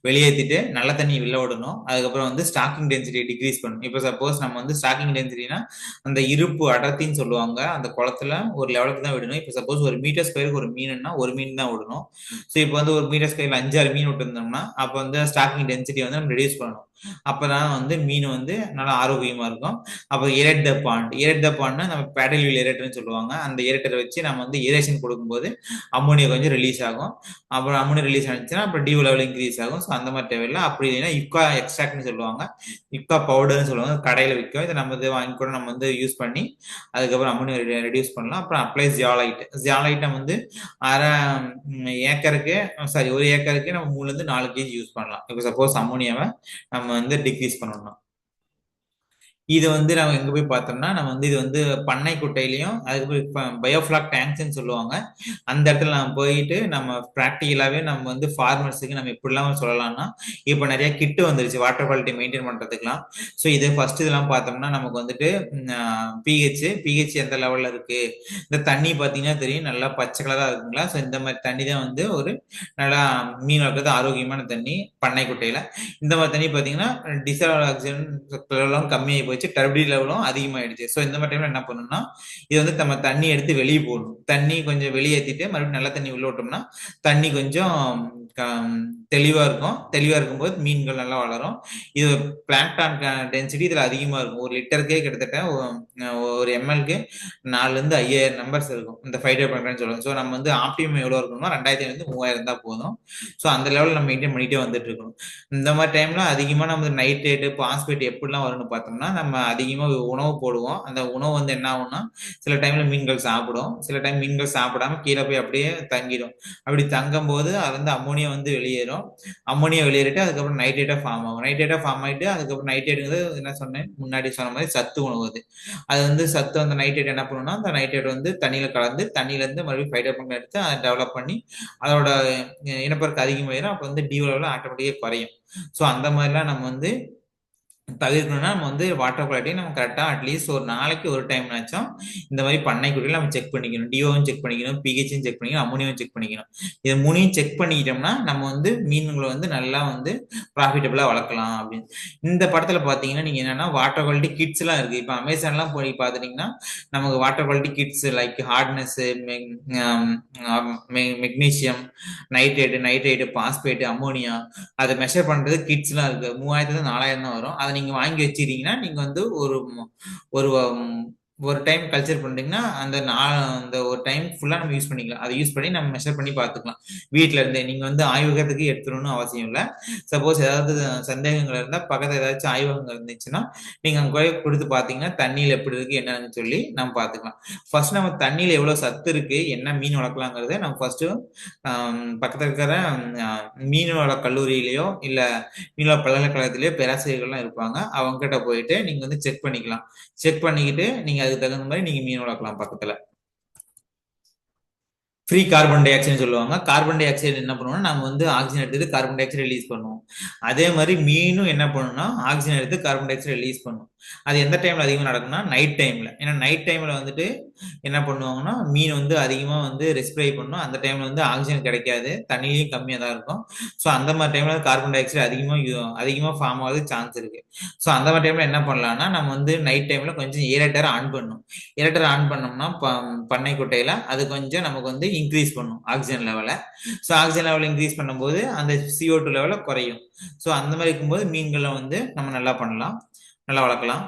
வெளியேற்றிட்டு நல்ல தண்ணி வெளில விடணும். அதுக்கப்புறம் வந்து ஸ்டாக்கிங் டென்சிட்டி டிக்ரீஸ் பண்ணணும். இப்போ சப்போஸ் நம்ம வந்து ஸ்டாக்கிங் டென்சிட்டினா அந்த இருப்பு அடர்த்தின்னு சொல்லுவாங்க, அந்த குளத்துல ஒரு லெவலுக்கு தான் விடணும். இப்போ சப்போஸ் ஒரு மீட்டர் ஸ்கொயருக்கு ஒரு மீனுன்னா ஒரு மீன் தான் விடணும். ஸோ இப்போ வந்து ஒரு மீட்டர் ஸ்கொயர்ல 5-6 மீன் விட்டுருந்தோம்னா அப்போ வந்து ஸ்டாக்கிங் டென்சிட்டி வந்து நம்ம ரெடியூஸ் பண்ணணும். அப்பதான் வந்து மீன் வந்து நல்லா ஆரோக்கியமா இருக்கும். அப்போ இரட் த பாண்ட்னா நம்ம பேடல் வீல் இரேட்டர்னு சொல்லுவாங்க. அந்த இரேட்டரை வச்சு நம்ம வந்து இரேஷன் கொடுக்கும்போது அம்மோனியா கொஞ்சம் ரிலீஸ் ஆகும். அப்புறம் அம்மோனியா ரிலீஸ் ஆனிச்சுன்னா அப்புறம் டியூ லெவல் இன்க்ரீஸ் ஆகும். ஸோ அந்த மாதிரி தேவையில்லை. அப்படி இல்லைன்னா யுக்கா எக்ஸ்ட்ராக்ட்னு சொல்லுவாங்க, யுக்கா பவுடர்னு சொல்லுவாங்க, கடையில் விற்கும். இதை நம்ம வந்து வாங்கி கூட நம்ம வந்து யூஸ் பண்ணி அதுக்கப்புறம் அம்மோனியா ரெடியூஸ் பண்ணலாம். அப்புறம் அப்ளை ஜியாலைட் நம்ம வந்து அரை ஏக்கருக்கு சாரி 1 ஏக்கருக்கு நம்ம 3-4 கேஜி யூஸ் பண்ணலாம். இப்போ சப்போஸ் அம்மோனியாவை நம்ம வந்து டிக்ரீஸ் பண்ணணும். இது வந்து நம்ம எங்க போய் பார்த்தோம்னா நம்ம வந்து இது வந்து பண்ணை குட்டையிலையும் அதுக்கு பயோஃபிளாக் டேங்க்ஸ்ன்னு சொல்லுவாங்க. அந்த இடத்துல நம்ம போயிட்டு நம்ம ப்ராக்டிக்கலாவே நம்ம வந்து ஃபார்மர்ஸுக்கு நம்ம எப்படிலாம் சொல்லலாம்னா, இப்போ நிறைய கிட்டு வந்துருச்சு வாட்டர் குவாலிட்டி மெயின்டைன் பண்றதுக்குலாம். ஸோ இது ஃபர்ஸ்ட் இதெல்லாம் பார்த்தோம்னா நமக்கு வந்துட்டு பிஹெச் எந்த லெவல்ல இருக்கு, இந்த தண்ணி பார்த்தீங்கன்னா தெரியும் நல்லா பச்சை கலரா இருக்குங்களா. ஸோ இந்த மாதிரி தண்ணி தான் வந்து ஒரு நல்லா மீன் வளர்க்கறது ஆரோக்கியமான தண்ணி பண்ணை குட்டையில. இந்த மாதிரி தண்ணி பார்த்தீங்கன்னா டிசால்ட் ஆக்சிஜன் லெவலும் கம்மியாகி போச்சு, டர்பிடி லெவலும் அதிகமாயிடுச்சு. ஸோ இந்த மாதிரி டைம்ல என்ன பண்ணணும்னா இது வந்து நம்ம தண்ணி எடுத்து வெளியே போடணும். தண்ணி கொஞ்சம் வெளியேற்றிட்டு மறுபடியும் நல்ல தண்ணி உள்ள விட்டோம்னா தண்ணி கொஞ்சம் தெளிவா இருக்கும். தெளிவா இருக்கும்போது மீன்கள் நல்லா வளரும். இது பிளாங்டான் டென்சிட்டி இதுல அதிகமா இருக்கும். ஒரு லிட்டருக்கே கிட்டத்தட்ட ஒரு எம்எல்க்கு 4-5,000 நம்பர்ஸ் இருக்கும் இந்த ஃபைட்டர் பண்றேன்னு சொல்லுவாங்க. ஸோ நம்ம வந்து ஆப்டிமம் எவ்வளவு இருக்கணும்னா 2,500-3,000 தான் போதும். ஸோ அந்த லெவலில் நம்ம மெயின்டைன் பண்ணிட்டே வந்துட்டு இருக்கணும். இந்த மாதிரி டைம்ல அதிகமா நம்ம நைட்ரேட்டு பாஸ்பேட் எப்படிலாம் வரும்னு பார்த்தோம்னா நம்ம அதிகமா உணவு போடுவோம். அந்த உணவு வந்து என்ன ஆகும்னா சில டைம்ல மீன்கள் சாப்பிடும், சில டைம் மீன்கள் சாப்பிடாம கீழே போய் அப்படியே தங்கிடும். அப்படி தங்கும் போது அது வந்து அம்மோனியா வந்து வெளியேறும். அம்மோனியா வெளியேறிட்டு அதுக்கப்புறம் நைட்ரேட்டா ஃபார்ம் ஆகும். நைட்ரேட்டா ஃபார்ம் ஆயிட்டு அதுக்கப்புறம் நைட்ரேட்டுங்கிறது என்ன சொன்னேன் முன்னாடி சொன்ன மாதிரி சத்து உணவு. அது வந்து சத்து அந்த நைட்ரேட் என்ன பண்ணுன்னா அந்த நைட்ரேட் வந்து தண்ணியில கலந்து தண்ணியில இருந்து மறுபடியும் ஃபைட்டர் பண்ணி எடுத்து அதை டெவலப் பண்ணி அதோட இனப்பெருக்கம் அதிகமாயிரும். அப்போ வந்து டியூ லெவல் ஆட்டோமேட்டிக்காக குறையும். ஸோ அந்த மாதிரிலாம் நம்ம வந்து தவிர்க்கணும்னா நம்ம வந்து வாட்டர் குவாலிட்டி நம்ம கரெக்டாக அட்லீஸ்ட் ஒரு நாளைக்கு ஒரு டைம்னாச்சும் இந்த மாதிரி பண்ணை குட்டியில் நம்ம செக் பண்ணிக்கணும். டிஓவும் செக் பண்ணிக்கணும், பிஹெச்சும் செக் பண்ணிக்கணும், அம்மோனியாவும் செக் பண்ணிக்கணும். இது மூணையும் செக் பண்ணிக்கிட்டோம்னா நம்ம வந்து மீன்களை வந்து நல்லா வந்து ப்ராஃபிட்டபிளாக வளர்க்கலாம் அப்படின்னு. இந்த படத்தில் பார்த்தீங்கன்னா நீங்கள் என்னன்னா வாட்டர் குவாலிட்டி கிட்ஸ்லாம் இருக்குது. இப்போ அமேசான்லாம் போய் பார்த்துட்டிங்கன்னா நமக்கு water quality kids like hardness, magnesium, nitrate, phosphate, ammonia அதை மெஷர் பண்ணுறது கிட்ஸ்லாம் இருக்குது. 3,000-4,000 தான் வரும். அதை நீங்கள் வாங்கி வச்சுக்கிட்டீங்கன்னா நீங்கள் வந்து ஒரு ஒரு ஒரு டைம் கல்ச்சர் பண்ணிட்டீங்கன்னா அந்த ஒரு டைம் ஃபுல்லாக நம்ம யூஸ் பண்ணிக்கலாம். அதை யூஸ் பண்ணி நம்ம மெஷர் பண்ணி பார்த்துக்கலாம் வீட்டில் இருந்தே. நீங்கள் வந்து ஆய்வகத்துக்கு எடுத்துடணும்னு அவசியம் இல்லை. சப்போஸ் ஏதாவது சந்தேகங்கள் இருந்தால் பக்கத்தில் ஏதாச்சும் ஆய்வகங்கள் இருந்துச்சுன்னா நீங்கள் அங்கே கொடுத்து பார்த்தீங்கன்னா தண்ணியில் எப்படி இருக்குது என்னன்னு சொல்லி நம்ம பார்த்துக்கலாம். ஃபர்ஸ்ட் நம்ம தண்ணியில் எவ்வளோ சத்து இருக்குது, என்ன மீன் வளர்க்கலாங்கிறத நம்ம ஃபர்ஸ்ட்டு பக்கத்தில் இருக்கிற மீனவள கல்லூரியிலையோ இல்லை மீனவள பல்கலைக்கழகத்திலேயோ பேராசிரியர்கள்லாம் இருப்பாங்க. அவங்க கிட்ட போயிட்டு நீங்கள் வந்து செக் பண்ணிக்கலாம். செக் பண்ணிக்கிட்டு நீங்கள் அதுக்கு தகுந்த மாதிரி நீங்கள் மீன் வளர்க்கலாம் பக்கத்தில். ஃப்ரீ கார்பன் டை ஆக்சைடு சொல்லுவாங்க. கார்பன் டை ஆக்சைடு என்ன பண்ணுவோம்னா நம்ம வந்து ஆக்சிஜன் எடுத்துட்டு கார்பன் டை ஆக்சைடு ரிலீஸ் பண்ணுவோம். அதே மாதிரி மீனும் என்ன பண்ணும்னா ஆக்சிஜன் எடுத்து கார்பன் டை ஆக்சைடு ரிலீஸ் பண்ணும். அது எந்த டைம்ல அதிகமாக நடக்கும்னா நைட் டைம்ல. ஏன்னா நைட் டைம்ல வந்துட்டு என்ன பண்ணுவாங்கன்னா மீன் வந்து அதிகமாக வந்து ரெஸ்பிரை பண்ணும். அந்த டைம்ல வந்து ஆக்சிஜன் கிடைக்காது, தண்ணியிலையும் கம்மியாக தான் இருக்கும். ஸோ அந்த மாதிரி டைம்ல கார்பன் டை ஆக்சைடு அதிகமாக ஃபார்ம் ஆகுது சான்ஸ் இருக்கு. ஸோ அந்த மாதிரி டைம்ல என்ன பண்ணலாம்னா நம்ம வந்து நைட் டைம்ல கொஞ்சம் ஏரேட்டர் ஆன் பண்ணணும். ஏரேட்டர் ஆன் பண்ணோம்னா பண்ணை குட்டையில அது கொஞ்சம் நமக்கு வந்து இன்க்ரீஸ் பண்ணும் ஆக்சிஜன் லெவலை. ஸோ ஆக்சிஜன் லெவல் இன்க்ரீஸ் பண்ணும்போது அந்த CO2 லெவலை குறையும். ஸோ அந்த மாதிரி இருக்கும்போது மீன்களை வந்து நம்ம நல்லா பண்ணலாம், நல்லா வளர்க்கலாம்.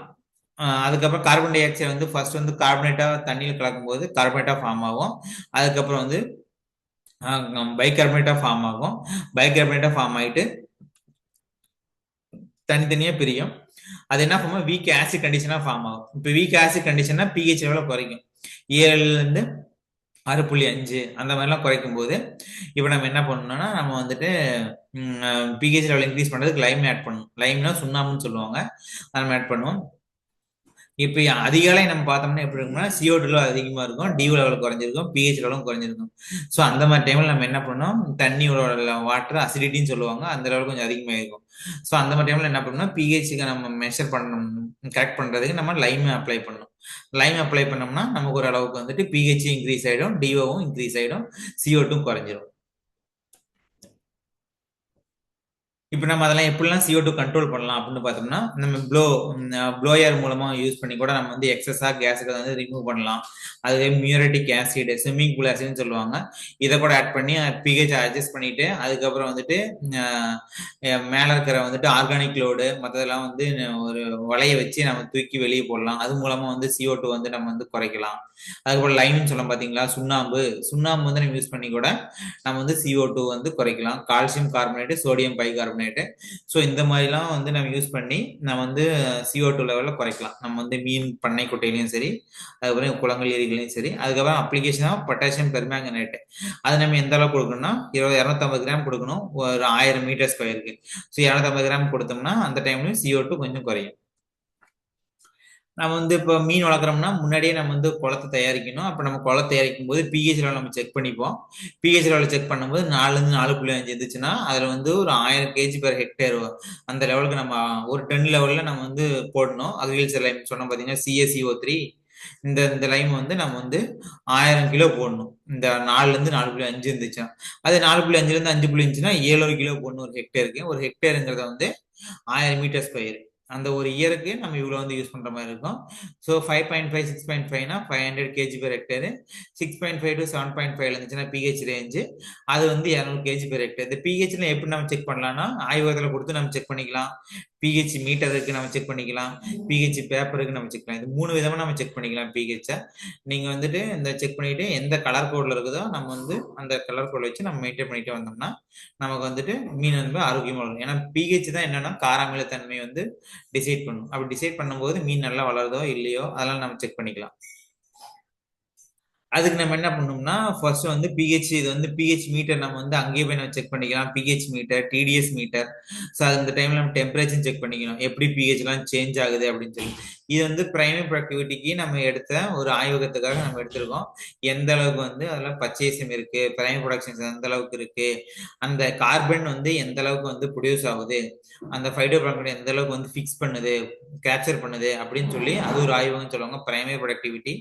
அதுக்கப்புறம் கார்பன் டை ஆக்சைடு வந்து ஃபர்ஸ்ட் வந்து கார்பனேட்டா தண்ணியில் கலக்கும்போது கார்பனேட்டா ஃபார்ம் ஆகும். அதுக்கப்புறம் வந்து பைகார்பனேட்டா ஃபார்ம் ஆகும். பைகார்பனேட்டா ஃபார்ம் ஆயிட்டு தனித்தனியா பிரியும். அது என்ன ஃபார்ம் வீக் ஆசிட் கண்டிஷனா ஃபார்ம் ஆகும். இப்போ வீக் ஆசிட் கண்டிஷனா pH லெவல குறைக்கும். 7ல இருந்து 6.5 அந்த மாதிரிலாம் குறைக்கும் போது இப்போ நம்ம என்ன பண்ணணும்னா நம்ம வந்துட்டு pH லெவல் இன்க்ரீஸ் பண்றதுக்கு லைம் ஆட் பண்ணணும். லைம்னா சுண்ணாம்புன்னு சொல்லுவாங்க, அதை நம்ம ஆட் பண்ணுவோம். இப்போ அதிகாலை நம்ம பார்த்தோம்னா எப்படி இருக்கும்னா CO2 லெவல் அதிகமா இருக்கும், DO லெவல் குறைஞ்சிருக்கும், pH லெவலும் குறைஞ்சிருக்கும். ஸோ அந்த மாதிரி டைம்ல நம்ம என்ன பண்ணோம், தண்ணியோட வாட்டர் அசிடிட்டின்னு சொல்லுவாங்க, அந்த லெவல் கொஞ்சம் அதிகமாக இருக்கும். ஸோ அந்த மாதிரி டைம்ல என்ன பண்ணணும், pHக்கு நம்ம மெஷர் பண்ணணும், கரெக்ட் பண்றதுக்கு நம்ம லைம் அப்ளை பண்ணணும். லைம் அப்ளை பண்ணோம்னா நமக்கு ஒரு அளவுக்கு வந்துட்டு pH இன்க்ரீஸ் ஆயிடும், DOவும் இன்க்ரீஸ் ஆயிடும், CO2 குறைஞ்சிரும். இப்போ நம்ம அதெல்லாம் எப்படிலாம் CO2 கண்ட்ரோல் பண்ணலாம் அப்படின்னு பார்த்தோம்னா நம்ம ப்ளோயர் மூலமா யூஸ் பண்ணி கூட நம்ம வந்து எக்ஸஸா கேஸுக்கு வந்து ரிமூவ் பண்ணலாம். அது மியூரட்டிக் ஆசிட், ஸ்விம்மிங் பூல் ஆசிட்னு சொல்லுவாங்க. இதை கூட ஆட் பண்ணி pH அட்ஜஸ்ட் பண்ணிட்டு அதுக்கப்புறம் வந்துட்டு மேலே இருக்கிற வந்துட்டு ஆர்கானிக் லோடு மற்றதெல்லாம் வந்து ஒரு வலையை வச்சு நம்ம தூக்கி வெளியே போடலாம். அது மூலமா வந்து CO2 வந்து நம்ம வந்து குறைக்கலாம். அதுக்கப்புறம் லைம்னு சொல்லலாம் பார்த்தீங்களா, சுண்ணாம்பு வந்து நம்ம யூஸ் பண்ணி கூட நம்ம வந்து CO2 வந்து குறைக்கலாம். Calcium carbonate, sodium bicarbonate. So இந்த மாதிரிலாம் வந்து நம்ம யூஸ் பண்ணி நம்ம வந்து CO2 லெவலில் குறைக்கலாம். நம்ம வந்து மீன் பண்ணை குட்டையிலையும் சரி, அதுக்கப்புறம் குளங்கள் ஏரிகளையும் சரி. அதுக்கப்புறம் அப்ளிகேஷன் ஆஃப் பொட்டாசியம் பெர்மேங்கனேட், அது நம்ம எந்த அளவுக்கு கொடுக்கணும்னா 250 கிராம் கொடுக்கணும் ஒரு 1000 மீட்டர் ஸ்கொயருக்கு. ஸோ 250 கிராம் கொடுத்தோம்னா அந்த டைம்லையும் CO2 கொஞ்சம் குறையும். நம்ம வந்து இப்போ மீன் வளர்க்குறோம்னா முன்னாடியே நம்ம வந்து குளத்தை தயாரிக்கணும். அப்போ நம்ம குளத்தை தயாரிக்கும் போது pH லெவல் நம்ம செக் பண்ணிப்போம். pH லெவல் செக் பண்ணும்போது 4லேருந்து 4.5 இருந்துச்சுன்னா அதில் வந்து ஒரு 1000 kg/ஹெக்டேர் அந்த லெவலுக்கு நம்ம ஒரு டன் லெவலில் நம்ம வந்து போடணும். அக்ரிகல்ச்சர் லைம் சொன்னோம் பார்த்தீங்கன்னா CaCO3, இந்த இந்த லைம் வந்து நம்ம வந்து 1000 கிலோ போடணும். இந்த 4லேருந்து 4.5 இருந்துச்சுன்னா, அது 4.5லேருந்து 5.5னா 700 கிலோ போடணும் ஒரு ஹெக்டேருக்கு. ஒரு ஹெக்டேருங்கிறத வந்து 1000 மீட்டர் ஸ்கொயர். அந்த ஒரு இயருக்கு நம்ம இவ்வளோ வந்து யூஸ் பண்ணுற மாதிரி இருக்கும். ஸோ 5.5 6.5னா 500 kg/ஹெக்டேரு. 6.5 to 7.5 இருந்துச்சுன்னா pH ரேஞ்சு, அது வந்து 200 kg/ஹெக்டேர். இந்த pHல எப்படி நம்ம செக் பண்ணலாம்னா ஆய்வகத்தில் கொடுத்து நம்ம செக் பண்ணிக்கலாம். pH மீட்டருக்கு நம்ம செக் பண்ணிக்கலாம், pH பேப்பருக்கு நம்ம செக் பண்ணிக்கலாம். இது 3 விதமாக நம்ம செக் பண்ணிக்கலாம் pH-ஐ. நீங்கள் வந்துட்டு இந்த செக் பண்ணிட்டு எந்த கலர் கோடில் இருக்குதோ நம்ம வந்து அந்த கலர் கோடில் வச்சு நம்ம மெயின்டைன் பண்ணிட்டு வந்தோம்னா நமக்கு வந்துட்டு மீன் வந்து ஆரோக்கியமாக இருக்கும். ஏன்னா pH தான் என்னன்னா காராமிலத்தன்மை வந்து டிசைட் பண்ணும். அப்படி டிசைட் பண்ணும்போது மீன் நல்லா வளருதோ இல்லையோ அதெல்லாம் நம்ம செக் பண்ணிக்கலாம். அதுக்கு நம்ம என்ன பண்ணோம்னா ஃபர்ஸ்ட் வந்து pH, இது வந்து pH மீட்டர் நம்ம வந்து அங்கேயே போய் நம்ம செக் பண்ணிக்கலாம். pH metre, TDS metre. So அந்த டைம்ல நம்ம டெம்பரேச்சர் செக் பண்ணிக்கணும், எப்படி pHலாம் சேஞ்ச் ஆகுது அப்படின்னு சொல்லி. இது வந்து பிரைமரி ப்ரொடக்டிவிட்டிக்கு நம்ம எடுத்த ஒரு ஆய்வகத்துக்காக நம்ம எடுத்திருக்கோம். எந்த அளவுக்கு வந்து அதில் பர்ச்சேசியம் இருக்கு, பிரைமரி ப்ரொடக்ஷன்ஸ் எந்த அளவுக்கு இருக்கு, அந்த கார்பன் வந்து எந்த அளவுக்கு வந்து ப்ரொடியூஸ் ஆகுது, அந்த ஃபைட்டோ பிளாங்க்டன் எந்த அளவுக்கு வந்து ஃபிக்ஸ் பண்ணுது, கேப்சர் பண்ணுது அப்படின்னு சொல்லி அது ஒரு ஆய்வகம் சொல்லுவாங்க. Primary productivity,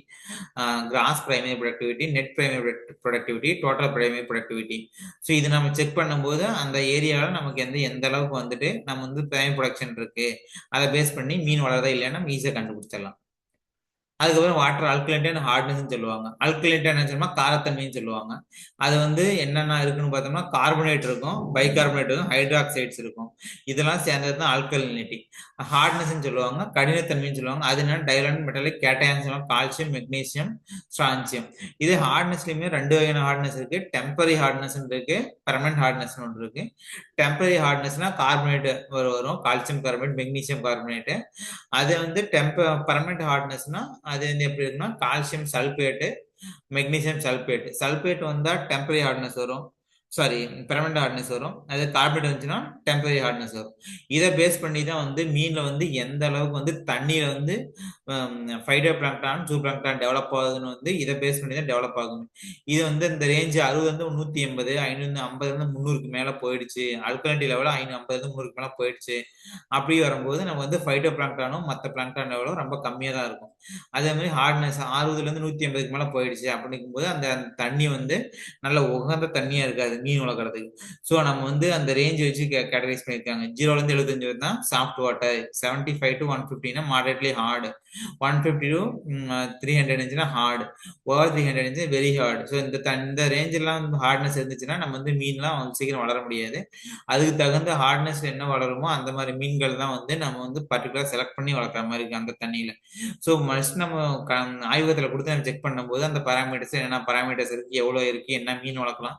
cross primary productivity, net primary productivity, total primary productivity. So இது நம்ம செக் பண்ணும்போது அந்த ஏரியாவில் நமக்கு எந்த அளவுக்கு வந்துட்டு நம்ம வந்து பிரைமரி ப்ரொடக்ஷன் இருக்கு, அதை பேஸ் பண்ணி மீன் வளரதா இல்லைன்னா நம்ம ஈஸியாக கண்டுபிடிச்சிடலாம். அதுக்கப்புறம் வாட்டர் அல்கலைன்ட் அண்ட் ஹார்ட்னஸ் சொல்லுவாங்க. அல்கலைன்ட் என்ன சொல்லுமா காரத்தன்மைன்னு சொல்லுவாங்க. அது வந்து என்னென்ன இருக்குன்னு பார்த்தோம்னா கார்பனேட் இருக்கும், பைகார்பனேட் இருக்கும், ஹைட்ராக்சைட்ஸ் இருக்கும். இதெல்லாம் சேர்ந்தது தான் ஆல்கலினிட்டி. ஹார்ட்னஸ்ன்னு சொல்லுவாங்க, கடினத்தன்மைன்னு சொல்லுவாங்க. அது என்ன டைலண்ட் மெட்டாலிக் கேட்டயான்ஸ் சொல்லுவாங்க, கால்சியம், மெக்னீசியம், ஸ்ட்ரான்சியம். இது ஹார்ட்னஸ்லயுமே 2 வகையான ஹார்ட்னஸ் இருக்கு. டெம்பரரி ஹார்ட்னஸ் இருக்கு, பெர்மனன்ட் ஹார்ட்னஸ் ஒன்று இருக்கு. டெம்பரரி ஹார்ட்னஸ்னா கார்பனேட் வரும், கால்சியம் கார்பனேட், மெக்னீசியம் கார்பனேட். அது வந்து பெர்மனன்ட் ஹார்ட்னஸ்னா அது வந்து எப்படி இருக்குன்னா calcium sulphate, magnesium sulphate. Sulphate வந்தா டெம்பரரி ஹார்ட்னஸ் வரும், சாரி பெர்மனன்ட் ஹார்ட்னஸ் வரும். அது கார்பனேட் வந்துச்சுன்னா டெம்பரரி ஹார்ட்னஸ் வரும். இதை பேஸ் பண்ணி தான் வந்து மீன்ல வந்து எந்த அளவுக்கு வந்து தண்ணியில வந்து phytoplankton, zooplankton develop ஆகுதுன்னு வந்து இதை பேஸ் பண்ணி தான் டெவலப் ஆகும். இது வந்து இந்த ரேஞ்சு 60 180, 550 300க்கு மேல போயிடுச்சு. அல்கலினிட்டி லெவலில் 550 300க்கு மேல போயிடுச்சு. அப்படி வரும்போது நம்ம வந்து ஃபைட்டோ பிளாங்க்டானும் மற்ற பிளாங்க்டான் லெவலும் ரொம்ப கம்மியாக தான் இருக்கும். அதே மாதிரி ஹார்ட்னஸ் 60லேருந்து 180க்கு மேல போயிடுச்சு அப்படிங்கும்போது அந்த தண்ணி வந்து நல்ல உகந்த தண்ணியா இருக்காது. மீன் வளர்க்குறதுக்கு. ஸோ நம்ம வந்து அந்த ரேஞ்ச் வச்சு கேட்டகரைஸ் பண்ணியிருக்காங்க. 0லேருந்து 75 தான் soft water, 75 to 150 moderately hard, 150 to 300 இருந்துச்சுன்னா ஹார்டு, ஓவர் 300 இருந்துச்சு வெரி ஹார்டு. ஸோ இந்த ரேஞ்செல்லாம் ஹார்ட்னஸ் இருந்துச்சுன்னா நம்ம வந்து மீன்லாம் சீக்கிரம் வளர முடியாது. அதுக்கு தகுந்த ஹார்ட்னஸ் என்ன வளருமோ அந்த மாதிரி மீன்கள் தான் வந்து நம்ம வந்து பர்டிகுலர் செலக்ட் பண்ணி வளர்க்குற மாதிரி இருக்கு அந்த தண்ணியில. ஸோ மஸ்ட் நம்ம ஆய்வகத்தில் கொடுத்து நம்ம செக் பண்ணும்போது அந்த பராமீட்டர்ஸ் என்ன பராமீட்டர்ஸ் இருக்கு, எவ்வளோ இருக்கு, என்ன மீன் வளர்க்கலாம்,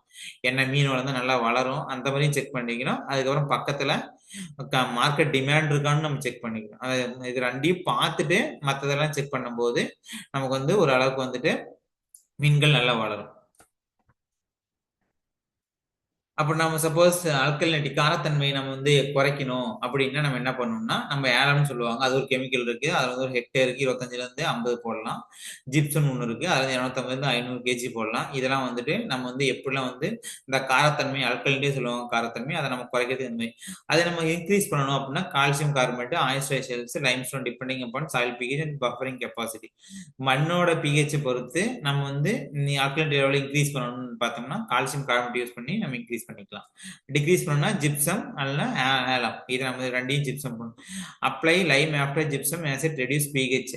என்ன மீன் வளர்ந்தா நல்லா வளரும், அந்த மாதிரியும் செக் பண்ணிக்கணும். அதுக்கப்புறம் பக்கத்துல மார்க்கெட் டிமாண்ட் இருக்கான்னு நம்ம செக் பண்ணிக்கணும். இது ரெண்டையும் பார்த்துட்டு மற்றதெல்லாம் செக் பண்ணும்போது நமக்கு வந்து ஒரு அளவுக்கு வந்துட்டு மீன்கள் நல்லா வளரும். அப்போ நம்ம சப்போஸ் ஆல்கலினிட்டி காரத்தன்மையை நம்ம வந்து குறைக்கணும் அப்படின்னா நம்ம என்ன பண்ணணும்னா, நம்ம ஏலம்னு சொல்லுவாங்க, அது ஒரு கெமிக்கல் இருக்கு, அதுல வந்து ஒரு ஹெக்டேருக்கு 25லேருந்து 50 போடலாம். ஜிப்சன் ஒன்று இருக்கு, அதுல 250லேருந்து 500 கேஜி போடலாம். இதெல்லாம் வந்துட்டு நம்ம வந்து எப்படிலாம் வந்து இந்த காரத்தன்மை ஆல்கலினிட்டே சொல்லுவாங்க காரத்தன்மை, அதை நம்ம குறைக்கிறது இந்த மாதிரி. அதை நம்ம இன்க்ரீஸ் பண்ணணும் அப்படின்னா calcium carbonate, oyster shells, limestone depending upon soil pH and buffering capacity. மண்ணோட பிஹெச் பொறுத்து நம்ம வந்து ஆல்கலினிட்டி லெவல் இன்க்ரீஸ் பண்ணணும்னு பார்த்தோம்னா கால்சியம் கார்பனேட் யூஸ் பண்ணி நம்ம இன்க்ரீஸ் பண்ணிக்கலாம். டிக்ரீஸ் பண்ணா ஜிப்சம் அல்ல ஏலம், இது நம்ம ரெண்டையும் ஜிப்சம் பண்ணணும். Apply lime after gypsum as it reduce pH.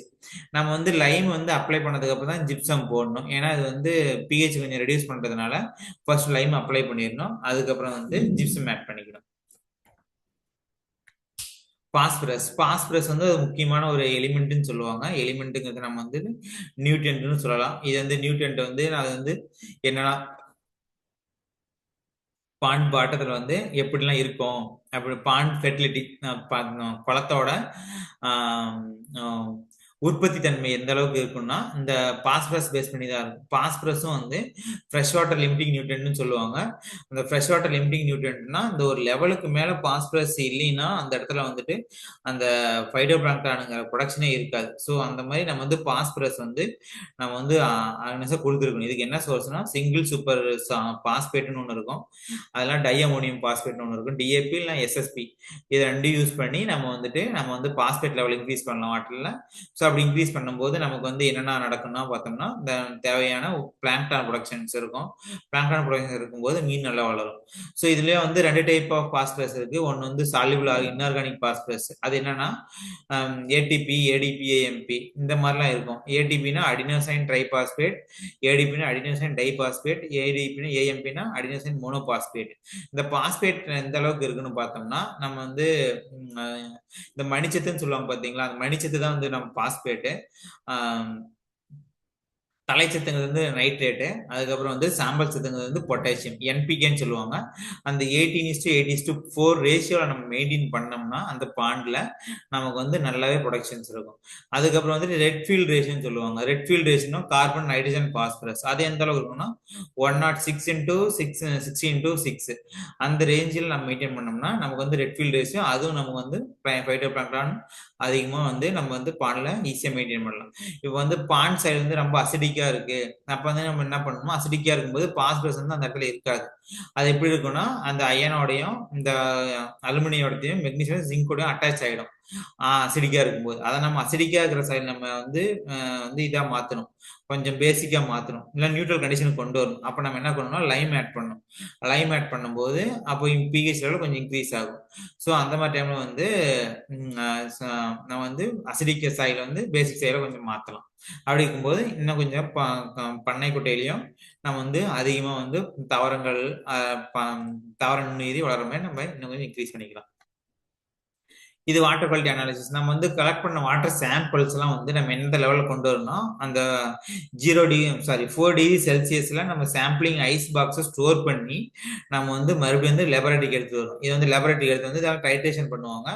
நம்ம வந்து லைம் வந்து அப்ளை பண்ணதுக்கு அப்புறம் தான் ஜிப்சம் போடணும், ஏன்னா அது வந்து பிஹெச் கொஞ்சம் ரெடியூஸ் பண்றதுனால ஃபர்ஸ்ட் லைம் அப்ளை பண்ணிடணும், அதுக்கப்புறம் வந்து ஜிப்சம் ஆட் பண்ணிக்கணும். பாஸ்பரஸ் வந்து முக்கியமான ஒரு எலிமெண்ட்னு சொல்லுவாங்க. எலிமெண்ட்டுங்கிறது நம்ம வந்து நியூட்ரியன்ட்னு சொல்லலாம். இது வந்து நியூட்ரியன்ட் வந்து அது வந்து என்னன்னா பாண்ட் பாட்டத்தில் வந்து எப்படிலாம் இருக்கும், அப்படி பாண்ட் ஃபெர்டிலிட்டி குளத்தோட உற்பத்தி தன்மை எந்த அளவுக்கு இருக்கும்னா இந்த பாஸ்பரஸ் பேஸ் பண்ணி தான் இருக்கும். பாஸ்பரஸும் வந்து ஃப்ரெஷ் வாட்டர் லிமிட்டிங் நியூட்ரியன்ட்னு சொல்லுவாங்க. அந்த ஃப்ரெஷ் வாட்டர் லிமிட்டிங் நியூட்ரியன்ட்னா இந்த ஒரு லெவலுக்கு மேல பாஸ்பரஸ் இல்லைன்னா அந்த இடத்துல வந்துட்டு அந்த ஃபைட்டோபிளாங்க்டானுங்கிற ப்ரொடக்ஷனே இருக்காது. ஸோ அந்த மாதிரி நம்ம வந்து பாஸ்பரஸ் வந்து நம்ம வந்து கொடுத்துருக்கணும். இதுக்கு என்ன சோர்ஸ்னா சிங்கிள் சூப்பர் பாஸ்பேட்னு ஒன்று இருக்கும், அதெல்லாம் டை அமோனியம் பாஸ்பேட்னு ஒன்று இருக்கும், டிஏபி இல்லை எஸ்எஸ்பி. இதை ரெண்டும் யூஸ் பண்ணி நம்ம வந்து பாஸ்பேட் லெவல் இன்க்ரீஸ் பண்ணலாம் வாட்டர்ல. ஸோ அப்படி இன்க்ரீஸ் பண்ணும்போது நமக்கு வந்து என்னென்ன நடக்கும்னா பார்த்தோம்னா இந்த தேவையான பிளாங்க்டான் ப்ரொடக்ஷன்ஸ் இருக்கும். பிளாங்க்டான் ப்ரொடக்ஷன் இருக்கும்போது மீன் நல்லா வளரும். ஸோ இதுலயே வந்து 2 டைப் ஆஃப் பாஸ்பரஸ் இருக்கு. ஒன்று வந்து சால்யூபிள் இன்ஆர்கானிக் பாஸ்பரஸ், அது என்னன்னா ஏடிபி, ஏடிபி, ஏஎம்பி இந்த மாதிரிலாம் இருக்கும். ஏடிபினா அடினோசைன் ட்ரைபாஸ்பேட், ஏடிபினா அடினோசைன் டைபாஸ்பேட், ஏடிபினா ஏஎம்பினா அடினோசைன் மோனோபாஸ்பேட். இந்த பாஸ்பேட் எந்த அளவுக்கு இருக்குன்னு பார்த்தோம்னா நம்ம வந்து இந்த மணிச்சத்துன்னு சொல்லுவாங்க பாத்தீங்களா, அந்த மணிச்சத்து தான் வந்து நம்ம பாஸ்பேட்டு. தலைச்சத்துங்கிறது வந்து நைட்ரேட்டு, அதுக்கப்புறம் வந்து சாம்பல் சத்துங்கிறது வந்து பொட்டாசியம், என்பிகேன்னு சொல்லுவாங்க. அந்த 18:8:4 ரேஷியோவில் நம்ம மெயின்டைன் பண்ணோம்னா அந்த பாண்டில் நமக்கு வந்து நல்லாவே ப்ரொடக்ஷன்ஸ் இருக்கும். அதுக்கப்புறம் வந்துட்டு ரெட் ஃபீல்ட் ரேஷியோன்னு சொல்லுவாங்க. Red field ratio carbon, nitrogen, phosphorus, அது எந்த அளவுக்கு இருக்கும்னா 106:6 அந்த ரேஞ்சில் நம்ம மெயின்டைன் பண்ணோம்னா நமக்கு வந்து ரெட் ஃபீல்ட் ரேஷியோ, அதுவும் நமக்கு வந்து ஃபைட்டோபிளாங்க்டான் அதிகமாக வந்து நம்ம வந்து பாண்டில் ஈஸியாக மெயின்டைன் பண்ணலாம். இப்போ வந்து பாண்ட் சைடு வந்து ரொம்ப அசிடிக்கா இருக்கு, அப்ப வந்து நம்ம என்ன பண்ணணுமோ அசிடிக்கா இருக்கும்போது பாஸ்பரஸ் வந்து அந்த இடத்துல இருக்காது. அது எப்படி இருக்கும்னா அந்த அயனோடையும் இந்த அலுமினியோடையும் மெக்னீசியம் ஜிங்கோடையும் அட்டாச் ஆயிடும் அசிடிக்கா இருக்கும்போது. அதை நம்ம அசிடிக்கா இருக்கிற சைடு நம்ம வந்து இதா மாத்தணும், கொஞ்சம் பேசிக்கா மாத்தணும், இல்லை நியூட்ரல் கண்டிஷனுக்கு கொண்டு வரணும். அப்ப நம்ம என்ன பண்ணணும்னா லைம் ஆட் பண்ணணும். லைம் ஆட் பண்ணும்போது அப்போ பிஹெச் லெவல் கொஞ்சம் இன்க்ரீஸ் ஆகும். ஸோ அந்த மாதிரி டைம்ல வந்து நம்ம வந்து அசிடிக் சாயில வந்து பேசிக் சாயில கொஞ்சம் மாத்தலாம். அப்படி இருக்கும்போது இன்னும் கொஞ்சம் பண்ணை குட்டையிலையும் நம்ம வந்து அதிகமா வந்து தாவரங்கள் தாவர நுண்ணுயிரி வளர மாதிரி நம்ம இன்னும் கொஞ்சம் இன்க்ரீஸ் பண்ணிக்கலாம். இது வாட்டர் குவாலிட்டி அனாலிசிஸ். நம்ம வந்து கலெக்ட் பண்ண வாட்டர் சாம்பிள்ஸ் எல்லாம் வந்து நம்ம எந்த லெவலில் கொண்டு வரணும், அந்த 4 டிகிரி செல்சியஸ்ல நம்ம சாம்பிளிங் ஐஸ் பாக்ஸை ஸ்டோர் பண்ணி நம்ம வந்து மறுபடியும் வந்து லெபரட்டரிக்கு எடுத்து வரும். இது வந்து லெபரட்டரிக்கு எடுத்து வந்து இதெல்லாம் டைட்ரேஷன் பண்ணுவாங்க.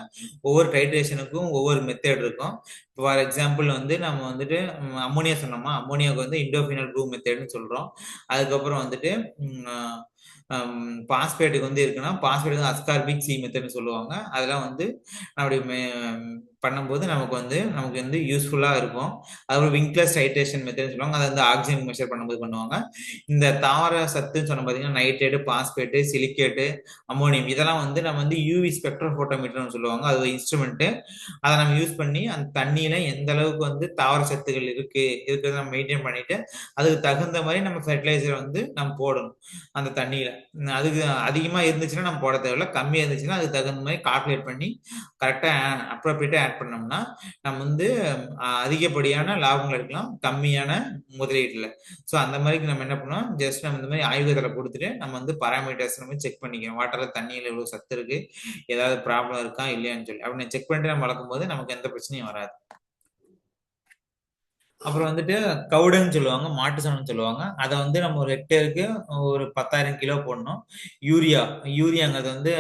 ஒவ்வொரு டைட்ரேஷனுக்கும் ஒவ்வொரு மெத்தட் இருக்கும். ஃபார் எக்ஸாம்பிள் வந்து நம்ம வந்துட்டு அம்மோனியா சொன்னோமா, அம்மோனியாவுக்கு வந்து இண்டோஃபினல் ப்ளூ மெத்தட்னு சொல்றோம். அதுக்கப்புறம் வந்துட்டு பாஸ்பேட்டுக்கு வந்து இருக்குன்னா பாஸ்பேட் வந்து அஸ்கார்பிக் சி மெத்தட்னு சொல்லுவாங்க. அதெல்லாம் வந்து அப்படி பண்ணும்போது நமக்கு வந்து யூஸ்ஃபுல்லாக இருக்கும். அதுக்கப்புறம் விங்க்லெஸ் ஹைட்ரேஷன் மெத்தட்னு சொல்லுவாங்க. அதை வந்து ஆக்சிஜன் மெஷர் பண்ணும்போது பண்ணுவாங்க. இந்த தாவர சத்துன்னு சொன்ன பார்த்தீங்கன்னா நைட்ரேட்டு, பாஸ்பேட்டு, சிலிக்கேட்டு, அமோனியம் இதெல்லாம் வந்து நம்ம வந்து யூவி ஸ்பெக்ட்ரோஃபோட்டோமீட்டர்னு சொல்லுவாங்க. அது ஒரு இன்ஸ்ட்ருமெண்ட்டு. அதை நம்ம யூஸ் பண்ணி அந்த தண்ணியில எந்த அளவுக்கு வந்து தாவர சத்துக்கள் இருக்கிறத நம்ம மெயின்டைன் பண்ணிட்டு அதுக்கு தகுந்த மாதிரி நம்ம ஃபெர்டிலைசர் வந்து நம்ம போடணும் அந்த தண்ணியில. அதுக்கு அதிகமாக இருந்துச்சுன்னா நம்ம போட தேவையில்ல, கம்மியாக இருந்துச்சுன்னா அதுக்கு தகுந்த மாதிரி கால்குலேட் பண்ணி கரெக்டாக அப்ரோப்ரியேட்டாக ஆட் பண்ணோம்னா நம்ம வந்து அதிகப்படியான லாபங்கள் எடுக்கலாம் கம்மியான முதலீட்டில். ஸோ அந்த மாதிரி நம்ம என்ன பண்ணோம், ஜஸ்ட் நம்ம இந்த மாதிரி ஆய்வகத்தில் கொடுத்துட்டு நம்ம வந்து பாராமீட்டர்ஸ் நம்ம செக் பண்ணிக்கிறோம். வாட்டரில் தண்ணியில் எவ்வளோ சத்து இருக்கு, ஏதாவது ப்ராப்ளம் இருக்கா இல்லையான்னு சொல்லி அப்படி செக் பண்ணிட்டு நம்ம வளர்க்கும் போது நமக்கு எந்த பிரச்சனையும் வராது. அப்புறம் வந்துட்டு கவுடன்னு சொல்லுவாங்க, மாட்டு சாணம்னு சொல்லுவாங்க. அதை வந்து நம்ம ஒரு ஹெக்டேருக்கு ஒரு 10,000 கிலோ போடணும். யூரியாங்கிறது வந்து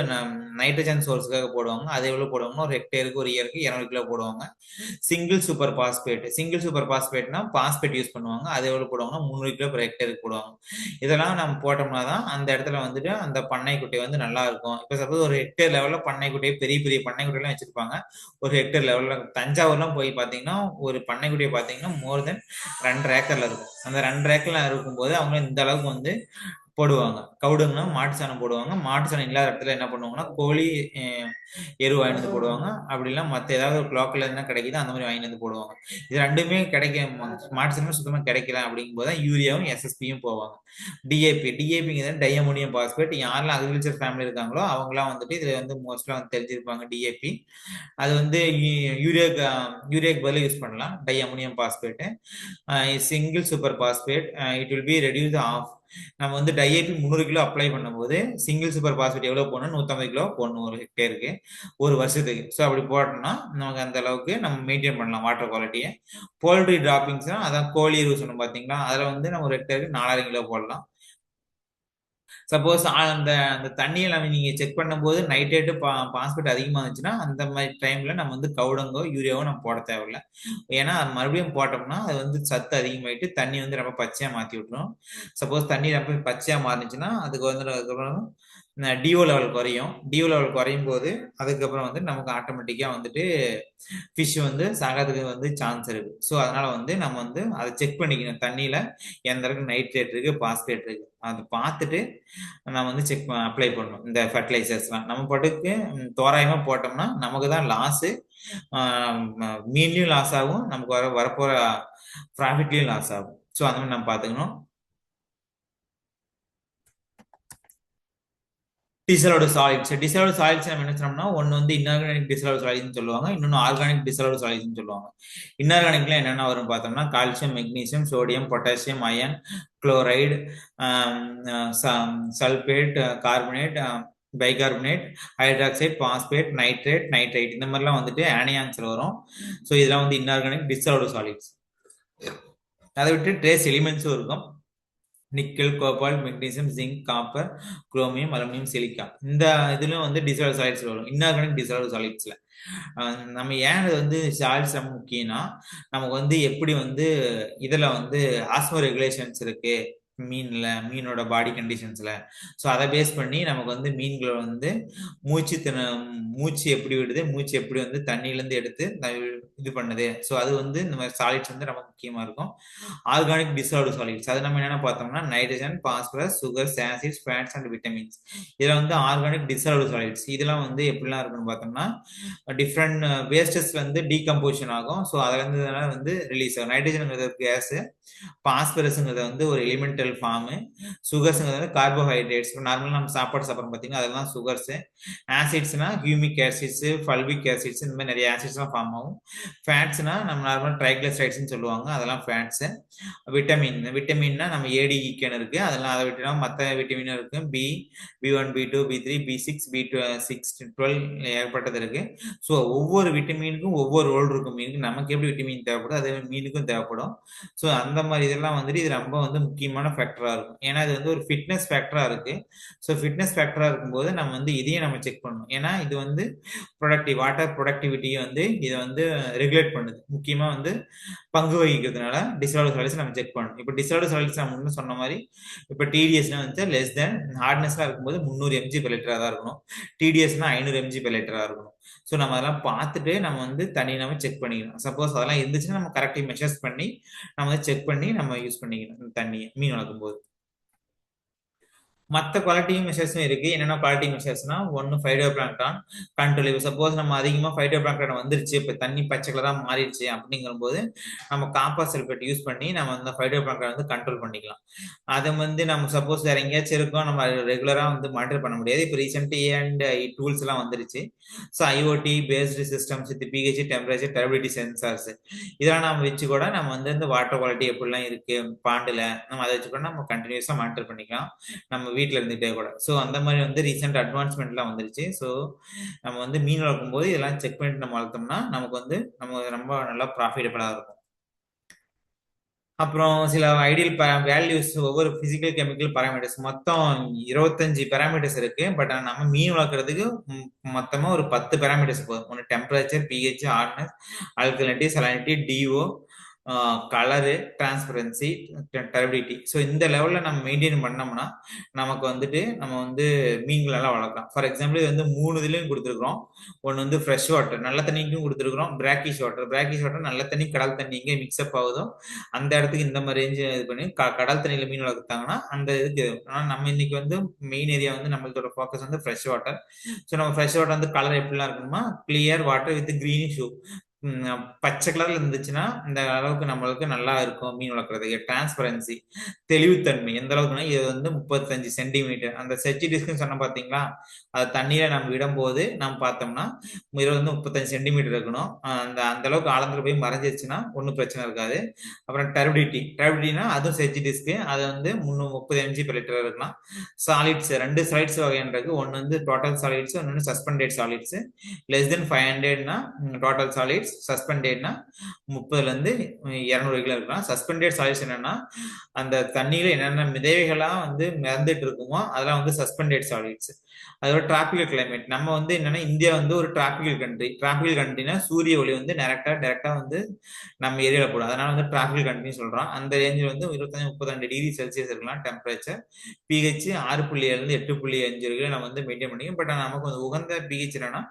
நைட்ரஜன் சோர்ஸுக்காக போடுவாங்க. அது எவ்வளோ போடுவாங்கன்னா ஒரு ஹெக்டேருக்கு ஒரு இயருக்கு 200 கிலோ போடுவாங்க. சிங்கிள் சூப்பர் பாஸ்பேட்னா பாஸ்பேட் யூஸ் பண்ணுவாங்க. அது எவ்வளோ போடுவாங்கன்னா 300 கிலோ per ஹெக்டேருக்கு போடுவாங்க. இதெல்லாம் நம்ம போட்டோம்னா தான் அந்த இடத்துல வந்துட்டு அந்த பண்ணை குட்டை வந்து நல்லா இருக்கும். இப்போ சப்போஸ் ஒரு ஹெக்டேர் லெவலில் பண்ணை குட்டையை பெரிய பெரிய பண்ணை குட்டையெல்லாம் வச்சிருப்பாங்க. ஒரு ஹெக்டேர் லெவலில் தஞ்சாவூர்லாம் போய் பார்த்தீங்கன்னா ஒரு பண்ணைக்குட்டியை பார்த்தீங்கன்னா மோர் தென் 2.5 ஏக்கர்ல இருக்கும். அந்த 2.5 ஏக்கர்ல இருக்கும்போது அவங்க இந்த அளவுக்கு வந்து போடுவாங்க. கவுடுங்கன்னா மாட்டு சாணம் போடுவாங்க. மாட்டு சாணம் இல்லாத இடத்துல என்ன பண்ணுவாங்கன்னா கோழி எரு வாங்கிட்டு வந்து போடுவாங்க. அப்படி இல்லை மற்ற ஏதாவது ஒரு லோக்கல்ல என்ன கிடைக்குதோ அந்த மாதிரி வாங்கிட்டு வந்து போடுவாங்க. இது ரெண்டுமே மாட்டு சாணம் சுத்தமாக கிடைக்கல அப்படிங்கும் போது தான் யூரியாவும் எஸ்எஸ்பியும் போவாங்க. டிஏபிங்கிறது டை அமோனியம் பாஸ்பேட். யாரெல்லாம் அக்ரிகல்ச்சர் ஃபேமிலி இருக்காங்களோ அவங்களாம் வந்துட்டு இதுல வந்து மோஸ்ட்லா வந்து தெரிஞ்சிருப்பாங்க. டிஏபி அது வந்து யூரியாக்கு பதிலாக யூஸ் பண்ணலாம். Diammonium phosphate single super phosphate it will be reduce off. நம்ம வந்து டைஏபி 300 கிலோ அப்ளை பண்ணும்போது சிங்கிள் சூப்பர் பாஸ்பேட் எவ்வளவு போடணும், 150 கிலோ போடணும் ஒரு ஹெக்டேருக்கு ஒரு வருஷத்துக்கு. ஸோ அப்படி போட்டோம்னா நமக்கு அந்த அளவுக்கு நம்ம மெயின்டைன் பண்ணலாம் வாட்டர் குவாலிட்டியை. போல்ட்ரி டிராப்பிங்ஸ்னா அதான் கோழி எருவு சொன்னோம் பார்த்தீங்களா, அதில் வந்து நம்ம ஒரு ஹெக்டேருக்கு 4000 கிலோ போடலாம். சப்போஸ் அந்த அந்த தண்ணியை நம்ம நீங்க செக் பண்ணும்போது நைட்ரேட்டு பாஸ்பேட் அதிகமாக இருந்துச்சுன்னா அந்த மாதிரி டைம்ல நம்ம வந்து கவுடங்கோ யூரியாவோ நம்ம போட தேவையில்ல. ஏன்னா அது மறுபடியும் போட்டோம்னா அது வந்து சத்து அதிகமாயிட்டு தண்ணி வந்து ரொம்ப பச்சையா மாத்தி விட்டுரும். சப்போஸ் தண்ணி ரொம்ப பச்சையா மாறிச்சுன்னா அதுக்கு வந்து அதுக்கப்புறம் டிஓ லெவல் குறையும். டிஓ லெவல் குறையும் போது அதுக்கப்புறம் வந்து நமக்கு ஆட்டோமேட்டிக்கா வந்துட்டு ஃபிஷ் வந்து சாகிறதுக்கு வந்து சான்ஸ் இருக்கு. ஸோ அதனால வந்து நம்ம வந்து அதை செக் பண்ணிக்கணும் தண்ணியில எந்த அளவுக்கு நைட்ரேட் இருக்கு பாஸ்பேட் இருக்கு அதை பார்த்துட்டு நம்ம வந்து அப்ளை பண்ணணும். இந்த ஃபர்டிலைசர்ஸ்லாம் நம்ம பாட்டுக்கு தோராயமா போட்டோம்னா நமக்கு தான் லாஸு. மீன்லயும் லாஸ் ஆகும், நமக்கு வரப்போற ப்ராஃபிட்லயும் லாஸ் ஆகும். ஸோ அந்த மாதிரி நம்ம பார்த்துக்கணும். டிசலோடு சாலிட்ஸ் நம்ம என்ன சொன்னோம்னா ஒன்னு வந்து இன்ஆர்கானிக் டிசலோடு சாலிட்ஸ் சொல்லுவாங்க, இன்னொன்று ஆர்கானிக் டிசலோடு சாலிட்ஸ் சொல்லுவாங்க. இன்ஆர்கானிக்ல என்னென்ன வரும் பார்த்தோம்னா calcium, magnesium, sodium, potassium, iron, chloride, sulphate, carbonate, bicarbonate, hydroxide, phosphate, nitrite இந்த மாதிரிலாம் வந்துட்டு ஆனியான்ஸ்ல வரும். ஸோ இதெல்லாம் வந்து இன்ஆர்கானிக் டிசலோடு சாலிட்ஸ். அதை விட்டு ட்ரேஸ் எலிமெண்ட்ஸும் இருக்கும். Nickel, cobalt, magnesium, zinc, copper, chromium, aluminium, silica. இந்த இதுலயும் வந்து டிசால்வ் சாலிட்ஸ் வரும் இன்ஆர்கானிக் டிசால்வ் சாலிட்ஸ்ல. நம்ம ஏன் இது வந்து சாலிட்ஸ் ரொம்ப முக்கியம்னா நமக்கு வந்து எப்படி வந்து இதுல வந்து ஆஸ்மோ ரெகுலேஷன்ஸ் இருக்கு மீனோட பாடி கண்டிஷன்ஸ்ல. ஸோ அதை பேஸ் பண்ணி நமக்கு வந்து மீன்களை வந்து மூச்சு எப்படி விடுது, மூச்சு எப்படி வந்து தண்ணியிலேருந்து எடுத்து இது பண்ணுது. ஸோ அது வந்து இந்த மாதிரி சாலிட்ஸ் வந்து ரொம்ப முக்கியமா இருக்கும். ஆர்கானிக் டிசால்வ்டு சாலிட்ஸ் அது நம்ம என்னென்ன பார்த்தோம்னா nitrogen, phosphorus, sugars, acids, fats and vitamins. இதில் வந்து ஆர்கானிக் டிசால்வ்டு சாலிட்ஸ் இதெல்லாம் வந்து எப்படிலாம் இருக்குன்னு பார்த்தோம்னா டிஃப்ரெண்ட் வேஸ்டஸ் வந்து டீகம்போசிஷன் ஆகும். ஸோ அதுல இருந்து வந்து ரிலீஸ் ஆகும். நைட்ரஜன்ங்கிறது கேஸ், பாஸ்பரஸ்ங்கிறது வந்து ஒரு எலிமெண்டல் ஃபார்மு, சுகர்ஸ்ங்கிறது வந்து கார்போஹைட்ரேட்ஸ். நார்மலாக நம்ம சாப்பாடு சாப்பிட்றோம் பார்த்தீங்கன்னா அதெல்லாம் சுகர்ஸ். ஆசிட்ஸ்னா ஹியூமிக் ஆசிட்ஸ், ஃபல்விக் ஆசிட்ஸ் இந்த மாதிரி நிறைய ஆசிட்ஸ்லாம் ஃபார்ம் ஆகும். ஃபேட்ஸ்னா நம்ம நார்மலாக ட்ரைக்ளிசரைட்ஸ்னு சொல்லுவாங்க, அதெல்லாம் ஃபேட்ஸ். விட்டமின்னா நம்ம ஏடிஇகேன்னு இருக்கு, அதெல்லாம் அதை விட்டுனா மற்ற விட்டமினும் இருக்கு. B1, B2, B3, B6, B6, 12 ஏற்பட்டது இருக்கு. ஸோ ஒவ்வொரு விட்டமினுக்கும் ஒவ்வொரு ரோல் இருக்கும். மீனுக்கு நமக்கு எப்படி விட்டமின் தேவைப்படும் அதே மாதிரி மீனுக்கும் தேவைப்படும். ஸோ அந்த மாதிரி இதெல்லாம் வந்துட்டு இது ரொம்ப வந்து முக்கியமான ஃபேக்டரா இருக்கும். ஏன்னா இது வந்து ஒரு ஃபிட்னஸ் ஃபேக்டரா இருக்கு. ஸோ ஃபிட்னஸ் ஃபேக்டரா இருக்கும்போது நம்ம வந்து இதையும் நம்ம செக் பண்ணணும். ஏன்னா இது வந்து வாட்டர் ப்ரொடக்டிவிட்டியை வந்து இதை வந்து ரெகுலேட் பண்ணுது, முக்கியமா வந்து பங்கு வகிக்கிறதுனால டிசால்வ்டு சாலிட்ஸ் நம்ம செக் பண்ணணும். இப்போ டிசால்வ்டு சாலிட்ஸ் நம்ம முன்ன சொன்ன மாதிரி இப்போ டிடிஎஸ்னா வந்து லெஸ் தென் ஹார்ட்னஸ்லாம் இருக்கும்போது 300 mg per liter தான் இருக்கணும். டிடிஎஸ்னா 500 mg per liter இருக்கணும். ஸோ நம்ம அதெல்லாம் பார்த்துட்டு நம்ம வந்து தண்ணி நம்ம செக் பண்ணிக்கணும். சப்போஸ் அதெல்லாம் இருந்துச்சுன்னா நம்ம கரெக்டாக மெஷர்ஸ் பண்ணி நம்ம வந்து செக் பண்ணி நம்ம யூஸ் பண்ணிக்கணும் இந்த தண்ணியை மீன் வளர்க்கும் போது. மற்ற குவாலிட்டி மெஷர்ஸும் இருக்கு. என்னென்ன குவாலிட்டி மெஷர்ஸ்னா, ஒன்று ஃபைடோ பிளாங்டான் கண்ட்ரோல். இப்போ சப்போஸ் நம்ம அதிகமாக ஃபைடோ பிளாங்டான் வந்துருச்சு, இப்போ தண்ணி பச்சை கலராக மாறிடுச்சு அப்படிங்கும்போது நம்ம காப்பர் சல்ஃபேட் யூஸ் பண்ணி நம்ம அந்த ஃபைடோ பிளாங்டான் வந்து கண்ட்ரோல் பண்ணிக்கலாம். அதை வந்து நம்ம சப்போஸ் வேற எங்கேயாச்சும் இருக்கோம், நம்ம ரெகுலராக வந்து மானிட்டர் பண்ண முடியாது. இப்போ ரீசெண்ட் ஏ டூல்ஸ் எல்லாம் வந்துருச்சு. So IoT based systems with pH, temperature, turbidity sensors இதெல்லாம் நம்ம வச்சு கூட நம்ம வந்து இந்த வாட்டர் குவாலிட்டி எப்படிலாம் இருக்கு பாண்டில், நம்ம அதை வச்சு கூட நம்ம கண்டினியூஸாக மானிட்டர் பண்ணிக்கலாம் நம்ம வீட்டில் இருந்துகிட்டே கூட. ஸோ அந்த மாதிரி வந்து ரீசெண்ட் அட்வான்ஸ்மெண்ட்லாம் வந்துருச்சு. ஸோ நம்ம வந்து மீன் வளர்க்கும் போது இதெல்லாம் செக் பண்ணிட்டு நம்ம வளர்த்தோம்னா நமக்கு வந்து நம்ம ரொம்ப நல்லா ப்ராஃபிட்டபிளாக இருக்கும். அப்புறம் சில ஐடியல் வேல்யூஸ், ஒவ்வொரு பிசிக்கல் கெமிக்கல் பாராமீட்டர்ஸ் மொத்தம் 25 பாராமீட்டர்ஸ் இருக்கு. பட் நம்ம மீன் வளர்க்குறதுக்கு மொத்தமா ஒரு 10 பாராமீட்டர்ஸ் போதும். ஒன்று temperature, pH, hardness, alkalinity, salinity, DO, colour, transparency, turbidity. So இந்த லெவலில் நம்ம மெயின்டைன் பண்ணோம்னா நமக்கு வந்துட்டு நம்ம வந்து மீன்கள் எல்லாம் வளர்க்கலாம். ஃபார் எக்ஸாம்பிள் இது வந்து 3 இதுலையும் கொடுத்துருக்குறோம். ஒன்று வந்து ஃப்ரெஷ் வாட்டர் நல்ல தண்ணிக்கும் கொடுத்துருக்குறோம். பிராக்கிஷ் வாட்டர் நல்ல தண்ணி கடல் தண்ணி எங்கே மிக்ஸ்அப் ஆகுதோ அந்த இடத்துக்கு இந்த மாதிரி ரேஞ்சு இது பண்ணி கடல் தண்ணியில் மீன் வளர்த்தாங்கன்னா அந்த இதுக்கு. ஆனால் நம்ம இன்னைக்கு வந்து மெயின் ஏரியா வந்து நம்மளோட ஃபோக்கஸ் வந்து ஃப்ரெஷ் வாட்டர். ஸோ நம்ம ஃப்ரெஷ் வாட்டர் வந்து கலர் எப்படிலாம் இருக்கணுமா, clear water with greenish shoe, பச்சை கலர்ல இருந்துச்சுன்னா இந்த அளவுக்கு நம்மளுக்கு நல்லா இருக்கும் மீன் வளர்க்குறதுக்கு. டிரான்ஸ்பரன்சி, தெளிவுத்தன்மை எந்த அளவுக்குன்னா இது வந்து 35 சென்டிமீட்டர். அந்த செச்சி டிஸ்க்னு சொன்ன பார்த்தீங்களா, அது தண்ணியில நம்ம விடும்போது நம்ம பார்த்தோம்னா இது வந்து 35 சென்டிமீட்டர் இருக்கணும். அந்த அந்த அளவுக்கு ஆழத்துல போய் மறைஞ்சிருச்சுன்னா ஒன்றும் பிரச்சனை இருக்காது. அப்புறம் டர்பிலிட்டினா அதுவும் செச்சி டிஸ்க், அது வந்து 330 mg per லிட்டர் இருக்கலாம். சாலிட்ஸ் 2 சாலிட்ஸ் வகைன்றது, ஒன்று வந்து டோட்டல் சாலிட்ஸ், ஒன்று சஸ்பெண்டட் சாலிட்ஸ். லெஸ் தென் 500னா டோட்டல் சாலிட்ஸ், சஸ்பெண்டட்னா 30லேருந்து 200 வரைக்கும் இருக்கலாம். சஸ்பெண்டட் சாலிட்ஸ் என்னன்னா அந்த தண்ணியில என்னென்ன மிதவைகள்லாம் வந்து மிதந்துட்டு இருக்குமோ அதெல்லாம் வந்து சஸ்பெண்டட் சாலிட்ஸ். அதோட டிராபிக்கல் கிளைமேட், நம்ம வந்து என்னன்னா இந்தியா வந்து ஒரு டிராபிக்கல் கண்ட்ரி. டிராபிக்கல் கண்ட்ரினா சூரிய ஒளி வந்து டைரக்டா வந்து நம்ம ஏரியால போடும், அதனால வந்து டிராபிக்கல் கண்ட்ரின்னு சொல்றோம். அந்த ரேஞ்சில் வந்து 25-32 டிகிரி செல்சியஸ் இருக்கலாம் டெம்பரேச்சர். பிஹெச் 6.7லேருந்து 8.5 வரைக்கும் நம்ம வந்து மெயின்டைன் பண்ணிக்கணும். பட் நமக்கு வந்து உகந்த பிஹெச் என்னன்னா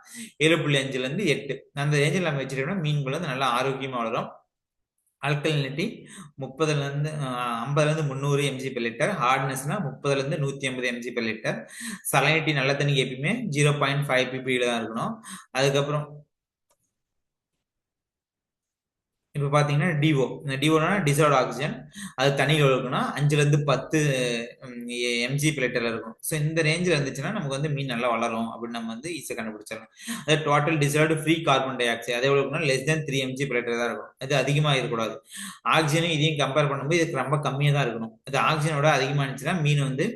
7.5லேருந்து 8 அந்த ரேஞ்சில் நம்ம வச்சுட்டோம்னா மீன்கள் வந்து நல்லா ஆரோக்கியமா வளரும். ஆல்கலினிட்டி 50லேருந்து 300 mg per லிட்டர். ஹார்ட்னஸ்னா 30லேருந்து 150 mg per லிட்டர். சலைனிட்டி நல்ல தண்ணிக்கு எப்பயுமே 0.5 ppb தான் இருக்கணும். அதுக்கப்புறம் இப்போ பார்த்தீங்கன்னா டிஓனா டிசால்வ்ட் ஆக்சிஜன், அது தண்ணியில் இருக்குன்னா 5லேருந்து 10 mg per லிட்டர் இருக்கும். ஸோ இந்த ரேஞ்சில் இருந்துச்சுன்னா நமக்கு வந்து மீன் நல்லா வளரும் அப்படின்னு நம்ம வந்து ஈஸியாக கண்டுபிடிச்சிடலாம். அது total dissolved free carbon di oxide அது எவ்வளோ இருக்குன்னா less than 3 mg per litre தான் இருக்கும். அது அதிகமாக இருக்கக்கூடாது. ஆக்சிஜனும் இதையும் கம்பேர் பண்ணும்போது இதுக்கு ரொம்ப கம்மியாக தான் இருக்கணும். அது ஆக்சிஜனோட அதிகமாக இருந்துச்சுன்னா மீன் வந்து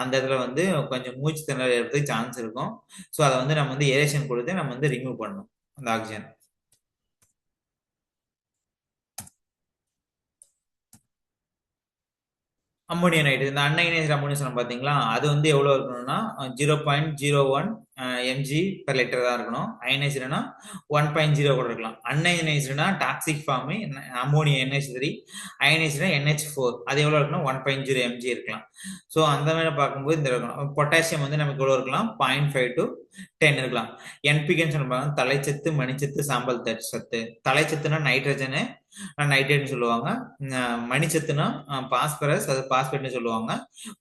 அந்த இடத்துல வந்து கொஞ்சம் மூச்சு திணறல் ஏற்படுறதுக்கு சான்ஸ் இருக்கும். ஸோ அதை வந்து நம்ம வந்து ஏரேஷன் கொடுத்து நம்ம வந்து ரிமூவ் பண்ணணும் அந்த ஆக்சிஜன். அம்மோனியா நைட்ரேட், இந்த அன்அயனைஸ்டு அம்மோனியா சொன்னோம் பார்த்தீங்களா, அது வந்து எவ்வளோ இருக்கணும்னா 0.01 mg per லிட்டர் தான் இருக்கணும். அயனைஸ்டுனா 1.0 கூட இருக்கலாம். அன்அயனைஸ்டுனா டாக்ஸிக் ஃபார்ம் அம்மோனியா NH3, அயனைஸ்டுனா NH4, அது எவ்வளோ இருக்கணும் 1.0 mg இருக்கலாம். ஸோ அந்த மாதிரி பார்க்கும்போது இந்த இருக்கணும். பொட்டாசியம் வந்து நமக்கு எவ்வளோ இருக்கலாம் 0.5 to 10 இருக்கலாம். என்பிகேன்னு சொல்லுவாங்க தலைச்சத்து, மணிச்சத்து, சாம்பல் சத்து. தலைச்சத்துனா நைட்ரஜனு நைட்ரேட்னு சொல்லுவாங்க. மணிச்சத்துனா பாஸ்பரஸ், அது பாஸ்பேட்னு சொல்லுவாங்க.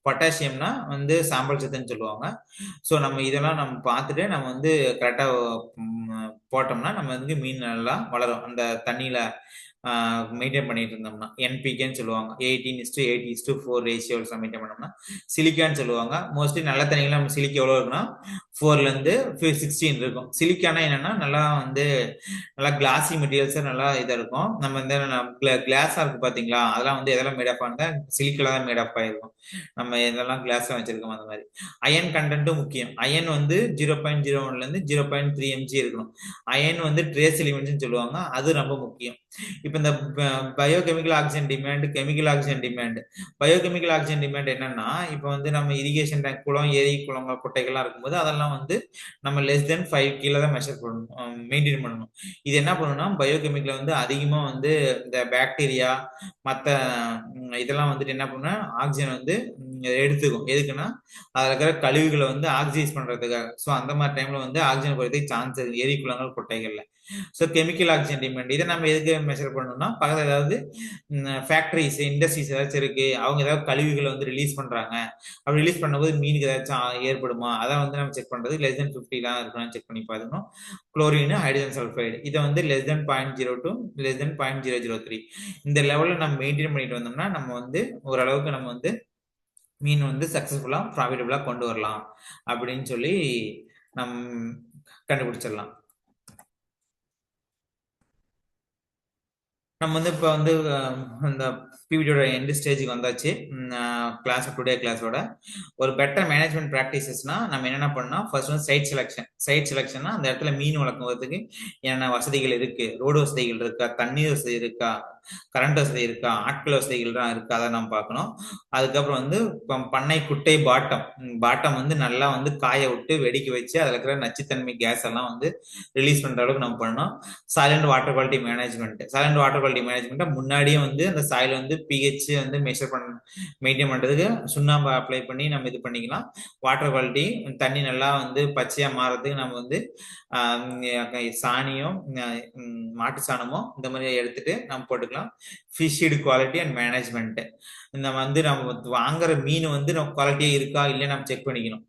பொட்டாசியம்னா வந்து சாம்பல் சத்துன்னு சொல்லுவாங்க. ஸோ நம்ம இதெல்லாம் நம்ம பார்த்துட்டு நம்ம வந்து கரெக்டாக போட்டோம்னா நம்ம வந்து மீன் நல்லா வளரும். அந்த தண்ணியில் மெயின்டைன் பண்ணிட்டு இருந்தோம்னா என்பிகேன்னு சொல்லுவாங்க. 18:8:4 ரேஷியோஸ் மெயின்டைன் பண்ணோம்னா. சிலிக்கான்னு சொல்லுவாங்க. மோஸ்ட்லி நல்ல தண்ணிகள் நம்ம சிலிக்கா எவ்வளோ இருக்குன்னா 4லேருந்து 16 இருக்கும். சிலிக்கானா என்னன்னா நல்லா வந்து நல்லா கிளாசி மெட்டீரியல்ஸ் நல்லா இதாக இருக்கும். நம்ம இந்த கிளாஸாக இருக்கு பார்த்தீங்களா, அதெல்லாம் வந்து எதெல்லாம் மேட் ஆஃப் ஆனா சிலிக்கில் தான் மேட் ஆஃப் ஆகிருக்கும். நம்ம இதெல்லாம் கிளாஸாக வச்சிருக்கோம். அந்த மாதிரி அயன் கண்டென்ட்டும் முக்கியம். அயன் வந்து 0.01லேருந்து 0.3 mg இருக்கணும். அயன் வந்து ட்ரேஸ் எலிமெண்ட்ஸ்னு சொல்லுவாங்க, அது ரொம்ப முக்கியம். இப்போ இந்த biochemical oxygen demand, chemical oxygen demand. Biochemical oxygen demand என்னன்னா இப்போ வந்து நம்ம இரிகேஷன் டேங்க், குளம், ஏரி, குளங்கள், குட்டைகள்லாம் இருக்கும்போது அதெல்லாம் வந்து நம்ம லெஸ் தென் 5 kg தான் மெஷர் பண்ணணும், மெயின்டைன் பண்ணணும். இது என்ன பண்ணணும்னா பயோகெமிக்கல வந்து அதிகமாக வந்து இந்த பாக்டீரியா மற்ற இதெல்லாம் வந்துட்டு என்ன பண்ணுன்னா ஆக்சிஜன் வந்து எடுத்துக்கும். எதுக்குன்னா அதில் இருக்கிற கழிவுகளை வந்து ஆக்சிடைஸ் பண்ணுறதுக்காக. ஸோ அந்த மாதிரி டைமில் வந்து ஆக்சிஜன் குறையதுக்கு சான்ஸ் இருக்குது ஏரி குளங்கள் குட்டைகளில். ஸோ கெமிக்கல் ஆக்சிஜன் டிமாண்ட் இதை நம்ம எதுக்கு மெஷர் பண்ணணும்னா பக்கத்தில் ஏதாவது ஃபேக்ட்ரிஸ் இண்டஸ்ட்ரீஸ் ஏதாச்சும் இருக்கு, அவங்க ஏதாவது கழிவுகளை வந்து ரிலீஸ் பண்றாங்க, அப்படி ரிலீஸ் பண்ணும்போது மீனுக்கு ஏதாச்சும் ஏற்படுமா, அதை வந்து நம்ம செக் பண்றது லெஸ் தென் 50 இருக்கணும் செக் பண்ணி பார்த்துக்கணும். குளோரின் ஹைட்ரஜன் சல்ஃபைடு இதை வந்து லெஸ் தென் 0.02 லெஸ் தென் 0.003 இந்த லெவலில் நம்ம மெயின்டைன் பண்ணிட்டு வந்தோம்னா நம்ம வந்து ஓரளவுக்கு நம்ம வந்து மீன் வந்து சக்சஸ்ஃபுல்லாக ப்ராஃபிட்டபுளாக கொண்டு வரலாம் அப்படின்னு சொல்லி நம் கண்டுபிடிச்சிடலாம். நம்ம வந்து இப்போ வந்து இந்த பிவிடியோட எண்டு ஸ்டேஜுக்கு வந்தாச்சு. டுடே கிளாஸோட ஒரு பெட்டர் மேனேஜ்மெண்ட் ப்ராக்டிசஸ்னா நம்ம என்னென்ன பண்ணோம், ஃபர்ஸ்ட் வந்து சைட் செலெக்ஷன்னா அந்த இடத்துல மீன் வளர்க்குறதுக்கு என்னென்ன வசதிகள் இருக்கு, ரோடு வசதிகள் இருக்கா, தண்ணீர் வசதி இருக்கா, கரண்ட் வசதி இருக்கா, ஆட்கள் வசதிகள் தான் இருக்கா, அதை நம்ம பார்க்கணும். அதுக்கப்புறம் வந்து பண்ணை குட்டை பாட்டம் வந்து நல்லா வந்து காய விட்டு வெடிக்க வச்சு அதில் இருக்கிற நச்சுத்தன்மை கேஸ் எல்லாம் வந்து ரிலீஸ் பண்ற அளவுக்கு நம்ம பண்ணணும். சாயிலண்ட் வாட்டர் குவாலிட்டி மேனேஜ்மெண்ட் முன்னாடியே வந்து அந்த சாயில் வந்து பிஹெச் வந்து மெயின்டைன் பண்றதுக்கு சுண்ணாம்பு அப்ளை பண்ணி நம்ம இது பண்ணிக்கலாம். வாட்டர் குவாலிட்டி தண்ணி நல்லா வந்து பச்சையா மாறதுக்கு நம்ம வந்து சாணியும் மாட்டு சாணமோ இந்த மாதிரி எடுத்துட்டு நம்ம போட்டுக்கலாம். Fish feed quality and management இந்த வந்து நம்ம வாங்குற மீன் வந்து நம்ம குவாலிட்டியா இருக்கா இல்லையா நம்ம செக் பண்ணிக்கணும்.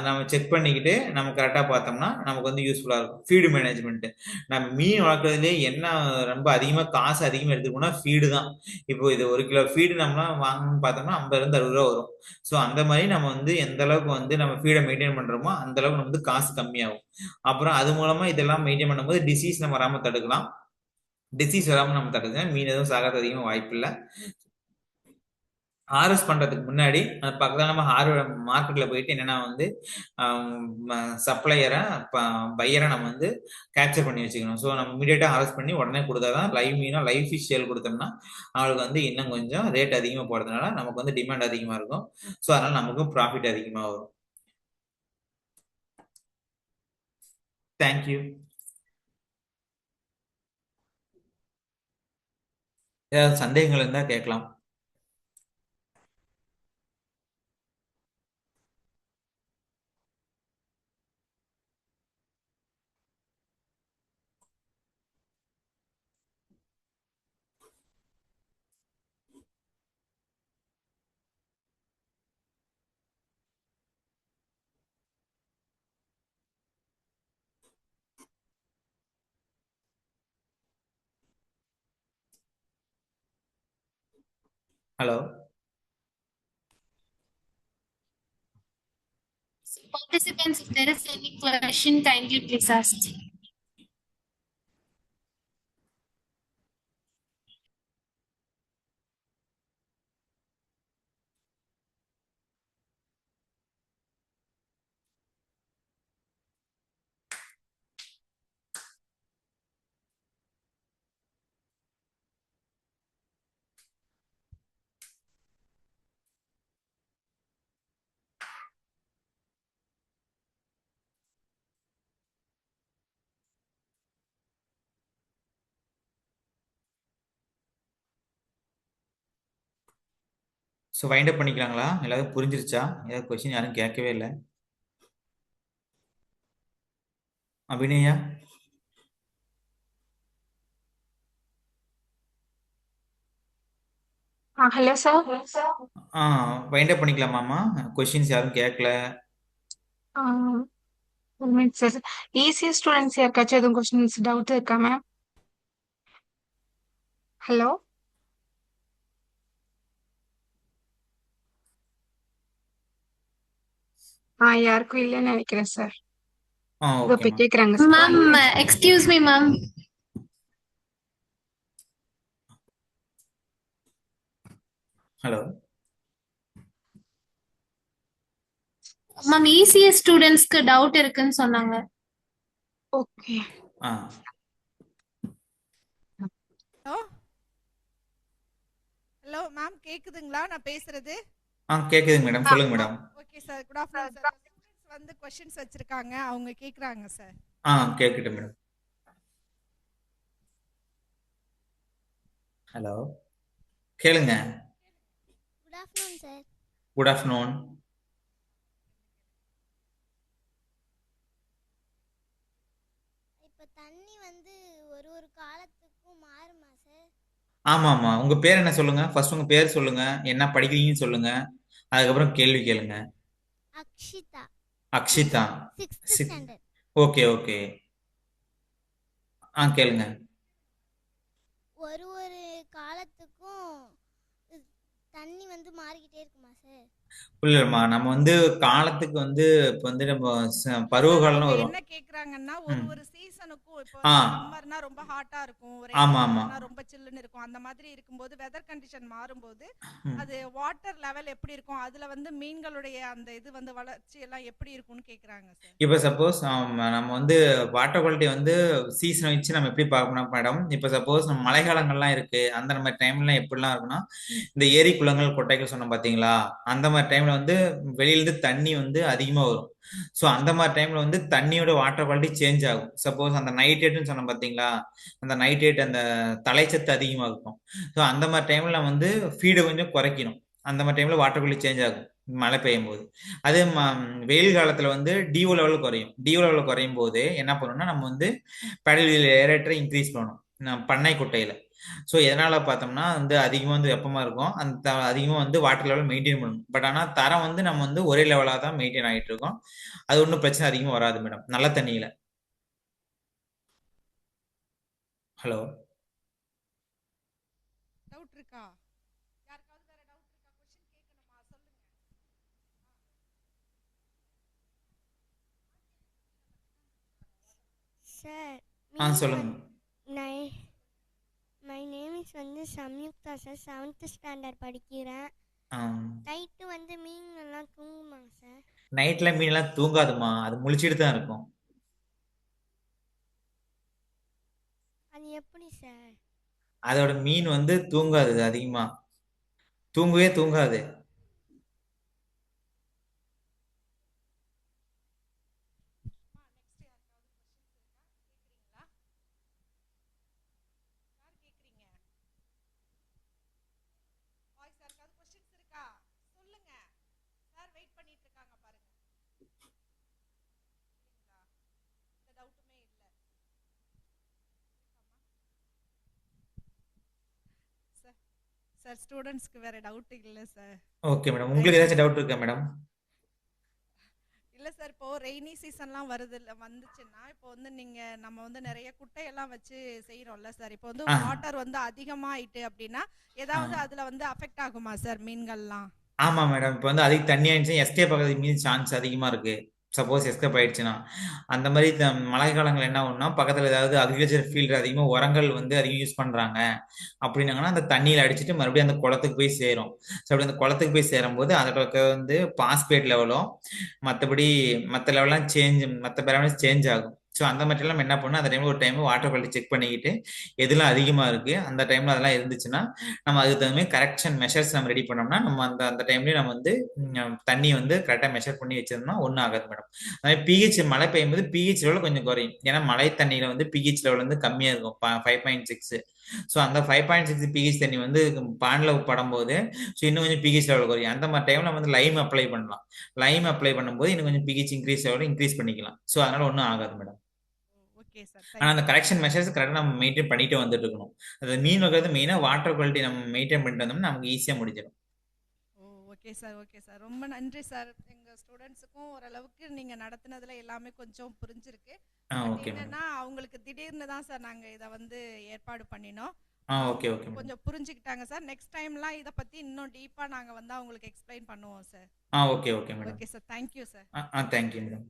நம்ம செக் பண்ணிக்கிட்டு நம்ம கரெக்டாக பார்த்தோம்னா நமக்கு வந்து யூஸ்ஃபுல்லாக இருக்கும். ஃபீடு மேனேஜ்மெண்ட் நம்ம மீன் வளர்க்குறதுலேயே என்ன ரொம்ப அதிகமாக காசு அதிகமாக எடுத்துக்கணும்னா ஃபீடு தான். இப்போ இது 1 கிலோ ஃபீடு நம்மளாம் வாங்கணும்னு பார்த்தோம்னா 50 60 ரூபா வரும். ஸோ அந்த மாதிரி நம்ம வந்து எந்த அளவுக்கு வந்து நம்ம ஃபீடை மெயின்டைன் பண்ணுறோமோ அந்த அளவுக்கு நமக்கு காசு கம்மியாகும். அப்புறம் அது மூலமாக இதெல்லாம் மெயின்டைன் பண்ணும்போது டிசீஸ் நம்ம வராமல் தடுக்கலாம். டிசீஸ் வராமல் நம்ம தடுக்கலாம், மீன் எதுவும் சாகிறது அதிகமாக வாய்ப்பு இல்லை. ஹார்வெஸ்ட் பண்றதுக்கு முன்னாடி அது பக்கத்துல நம்ம மார்க்கெட்ல போயிட்டு என்னன்னா வந்து சப்ளையரை பையரை நம்ம வந்து கேப்சர் பண்ணி வச்சுக்கணும். ஸோ நம்ம இமீடியட்டா ஹார்வெஸ்ட் பண்ணி உடனே கொடுத்தாதான் live Meena live fish sale கொடுத்தோம்னா அவங்களுக்கு வந்து இன்னும் கொஞ்சம் ரேட் அதிகமாக போறதுனால நமக்கு வந்து டிமாண்ட் அதிகமாக இருக்கும். ஸோ அதனால நமக்கும் ப்ராஃபிட் அதிகமாக வரும். தேங்க்யூ. ஏதாவது சந்தேகங்கள் இருந்தால் கேட்கலாம். Hello. Participants, if there is any question, kindly please ask. So wind up பண்ணிக்கலாங்களா? எல்லாரும் புரிஞ்சிருச்சா? ஏதாவது கொஸ்டின் யாரும் கேட்கவே இல்லை. Abhinaya. Hello, sir. Wind up பண்ணிக்கலாமாம்மா? கொஸ்டின்ஸ் யாரும் கேட்கல. One minute, sir. ECS students யாருக்காச்சும் எதுவும் questions doubt இருக்கா மேம்? ஹலோ. யாருக்கும் இல்லைன்னு நினைக்கிறேன் சார். இதோ ஓகே போய் மேம். கேக்குறாங்க sir. Ma'am, excuse me, ma'am. Hello. Ma'am, ECS ஸ்டூடெண்ட்ஸ்க்கு டவுட் இருக்குன்னு சொன்னாங்க. ஓகே. ஹலோ ஹலோ மேம், கேக்குதுங்களா நான் பேசுறது? கேக்குதுங்க மேடம், சொல்லுங்க madam. Okay sir, good afternoon sir. Students வந்து क्वेश्चंस வச்சிருக்காங்க, அவங்க கேக்குறாங்க சார். கேக்கட்டும் மேடம். ஹலோ, கேளுங்க. Good afternoon sir. Good afternoon. இப்ப தண்ணி வந்து ஒரு ஒரு காலத்துக்கும் மாறுமா சார்? ஆமா ஆமா, உங்க பேர் என்ன சொல்லுங்க? ஃபர்ஸ்ட் உங்க பேர் சொல்லுங்க, என்ன படிக்கிறீங்கன்னு சொல்லுங்க, அதுக்கப்புறம் கேள்வி கேளுங்க. Akshita, Akshita. 6th standard. Okay okay, கேளுங்க. ஒரு ஒரு காலத்துக்கும் தண்ணி வந்து மாறிக்கிட்டே இருக்குமா சார்? இல்லம்மா, நம்ம வந்து காலத்துக்கு வந்து இப்ப வந்து நம்ம பருவ சார் காலம்னு அவங்க வரும். என்ன கேக்குறாங்கன்னா ஒரு ம். ஒரு சீசனுக்கும் இப்போ ஆ வந்து சம்மர்னா ரொம்ப ஹாட்டா இருக்கும், ரெய்னி ஆமா ஆமா. சீசன்னா ரொம்ப சில்லுன்னு இருக்கும். அந்த மாதிரி இருக்கும்போது வெதர் கண்டிஷன் மாறும்போது ம். அது வாட்டர் லெவல் எப்படி இருக்கும், அதுல வந்து மீன்களுடைய அந்த இது வந்து வளர்ச்சி எல்லாம் எப்படி இருக்கும்னு கேக்குறாங்க சார். இப்போ சப்போஸ் நம்ம வந்து வாட்டர் குவாலிட்டி வந்து சீசனை வச்சு நம்ம எப்படி பார்க்கணும் மேடம்? இப்போ சப்போஸ் நம்ம மழைக்காலங்கள்லாம் இருக்கு, அந்த மாதிரி டைம்லாம் எப்படிலாம் இருக்குன்னா, இந்த ஏரி குளங்கள் கொட்டைகள் சொன்னோம் பார்த்தீங்களா, அந்த மாதிரி டைம்ல வந்து வெளியிலேருந்து தண்ணி வந்து அதிகமாக வரும். ஸோ அந்த மாதிரி டைம்ல வந்து தண்ணியோட வாட்டர் குவாலிட்டி சேஞ்ச் ஆகும். சப்போஸ் அந்த நைட்ரேட்னு சொன்னோம் பார்த்தீங்களா, அந்த நைட்ரேட் அந்த தலைச்சத்து அதிகமாக இருக்கும். ஸோ அந்த மாதிரி டைம்ல நம்ம வந்து ஃபீடை கொஞ்சம் குறைக்கணும். அந்த மாதிரி டைம்ல வாட்டர் குவாலிட்டி சேஞ்ச் ஆகும் மழை பெய்யும் போது. அதே வெயில் காலத்துல வந்து டிஓ லெவல் குறையும். டிஓ லெவல் குறையும் போது என்ன பண்ணணும்னா, நம்ம வந்து பெடல் ஏரேட்டரை இன்க்ரீஸ் பண்ணணும் பண்ணை குட்டையில. ஸோ எதனால பார்த்தோம்னா வந்து அதிகமாக வந்து வெப்பமா இருக்கும், அந்த அதிகமாக வந்து வாட்டர் லெவல் மெயின்டைன் பண்ணணும். பட் ஆனால் தரம் வந்து நம்ம வந்து ஒரே லெவலாக தான் மெயின்டைன் ஆகிட்டு இருக்கோம். அது ஒன்றும் பிரச்சனை அதிகமாக வராது மேடம், நல்ல தண்ணியில. ஹலோ, டவுட் இருக்கா? யாருக்காவது வேற டவுட் இருக்கா? क्वेश्चन கேட்கணுமா? சொல்லுங்க. சார் சொல்லுங்க. மை நேம் இஸ் வந்து சம்யுக்தா சார், 7th ஸ்டாண்டர்ட் படிக்கிறேன். நைட்டு வந்து மீன் எல்லாம் தூங்குமாங்க சார்? நைட்ல மீன்லாம் தூங்காதுமா, அது முழிச்சிட்டு தான் இருக்கும். அது எப்படி சார்? அதோட மீன் வந்து தூங்காது, அதிகமா தூங்கவே தூங்காது. நெக்ஸ்ட் யாருக்காவது क्वेश्चंस இருக்கா? கேக்குறீங்களா? யார் கேக்குறீங்க? வாய்ஸ் யாருக்காவது क्वेश्चंस இருக்கா? சொல்லுங்க. சார் வெயிட் பண்ணிட்டு இருக்காங்க பாருங்க. சரிங்களா? இந்த டவுட்டுமே இல்ல. சார் சார் ஸ்டூடண்ட்ஸ்க்கு வேற டவுட் இல்ல சார். ஓகே மேடம், உங்களுக்கு ஏதாச்சும் டவுட் இருக்கா மேடம்? இல்ல சார், இப்போ ரெய்னி சீசன்லாம் வந்துச்சுன்னா இப்போ வந்து நம்ம வந்து நிறைய குட்டையெல்லாம் வச்சு செய்யறோம்ல சார். இப்போ வந்து வாட்டர் வந்து அதிகமாயிட்டு அப்படின்னா ஏதாவது அதுல வந்து அஃபெக்ட் ஆகுமா சார் மீன்கள்லாம்? ஆமா மேடம், இப்போ வந்து அதிக தண்ணி ஆயிடுச்சுன்னா எஸ்கேப் ஆகிறதுக்கு மீன் சான்ஸ் அதிகமா இருக்கு. சப்போஸ் எஸ்கேப் ஆயிடுச்சுன்னா அந்த மாதிரி மழை காலங்கள் என்ன ஆகும்னா, பக்கத்துல ஏதாவது அக்ரிகல்ச்சர் ஃபீல்டு அதிகமாக உரங்கள் வந்து அதிகம் யூஸ் பண்றாங்க அப்படின்னாங்கன்னா, அந்த தண்ணியில அடிச்சுட்டு மறுபடியும் அந்த குளத்துக்கு போய் சேரும். ஸோ அப்படி அந்த குளத்துக்கு போய் சேரும்போது அதோட வந்து பாஸ்பேட் லெவலும் மற்றபடி மற்ற லெவலாம் மற்ற பேராமீட்டர்ஸ் சேஞ்ச் ஆகும். ஸோ அந்த மாதிரிலாம் நம்ம என்ன பண்ணணும், அந்த டைம்ல ஒரு டைம் வாட்டர் குவாலிட்டி செக் பண்ணிக்கிட்டு எதுலாம் அதிகமா இருக்கு அந்த டைம்ல அதெல்லாம் இருந்துச்சுன்னா நம்ம அதுக்கு தகுந்த மாதிரி கரெக்ஷன் மெஷர்ஸ் நம்ம ரெடி பண்ணோம்னா நம்ம அந்த அந்த டைம்லயும் நம்ம வந்து தண்ணி வந்து கரெக்டாக மெஷர் பண்ணி வச்சிருந்தோம்னா ஒன்றும் ஆகாது மேடம். அதே பிஹெச் மழை பெய்யும்போது பிஹெச் லெவல் கொஞ்சம் குறையும். ஏன்னா மழை தண்ணியில வந்து பிஹெச் லெவல் வந்து கம்மியா இருக்கும், 5.6. ஸோ அந்த 5.6 பிஹெச் தண்ணி வந்து பான்ல படும்போது ஸோ இன்னும் கொஞ்சம் பிஹெச் லெவல் குறையும். அந்த மாதிரி டைம்ல நம்ம வந்து லைம் அப்ளை பண்ணலாம். லைம் அப்ளை பண்ணும்போது இன்னும் கொஞ்சம் பிஹெச் இன்க்ரீஸ் பண்ணிக்கலாம். ஸோ அதனால ஒன்றும் ஆகாது மேடம். Okay sir. ஆனால் அந்த கரெக்ஷன் மெஷர்ஸ் கரெக்டாக நம்ம மெயின்டைன் பண்ணிட்டு வந்துட்டு இருக்கணும். அது மீன் வைக்கிறது மெயினாக வாட்டர் குவாலிட்டி நம்ம மெயின்டைன் பண்ணிட்டு வந்தோம்னா நமக்கு ஈஸியாக முடிஞ்சிடும். ஓகே சார், ஓகே சார், ரொம்ப நன்றி சார். எங்க ஸ்டூடெண்ட்ஸுக்கும் ஓரளவுக்கு நீங்க நடத்துனதுல எல்லாமே கொஞ்சம் புரிஞ்சிருக்கு. ஓகே என்னன்னா அவங்களுக்கு திடீர்னு தான் சார் நாங்க இதை வந்து ஏற்பாடு பண்ணினோம். ஓகே ஓகே கொஞ்சம் புரிஞ்சுக்கிட்டாங்க சார். நெக்ஸ்ட் டைம்லாம் இதை பத்தி இன்னும் டீப்பா நாங்க வந்து அவங்களுக்கு எக்ஸ்பிளைன் பண்ணுவோம் sir. Okay okay madam. Okay sir, thank you sir. Thank you madam.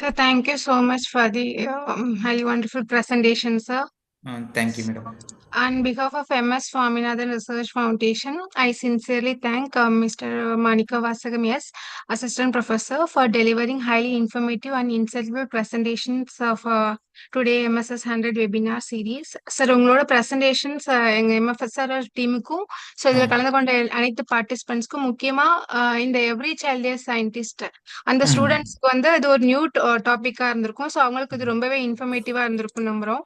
So thank you so much for the highly wonderful presentation, sir. Thank you, madam. On behalf of MS Swaminathan Research Foundation, I sincerely thank Mr. Manika Vasagam, yes, Assistant Professor, for delivering highly informative and insightful presentations of today MSS 100 webinar series. Sir, உங்களோட presentations எங்க MFSR டீமுக்கும் so இதில் கலந்து கொண்ட அனைத்து பார்ட்டிசிபென்ட்ஸ்க்கும் முக்கியமா இந்த every child is scientist அந்த ஸ்டூடெண்ட்ஸ்க்கு வந்து இது ஒரு நியூ டாபிக்கா இருந்திருக்கும். ஸோ அவங்களுக்கு இது ரொம்பவே இன்ஃபர்மேட்டிவா இருந்திருக்கும் நம்புறோம்.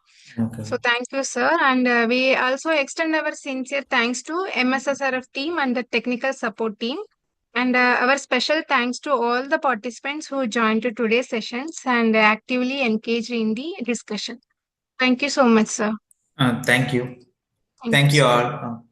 So Thank you, sir. And we also extend our sincere thanks to MSSRF team and the technical support team. And our special thanks to all the participants who joined to today's sessions and actively engaged in the discussion. Thank you so much, sir. Thank you. Thank Thank you, you sir. all.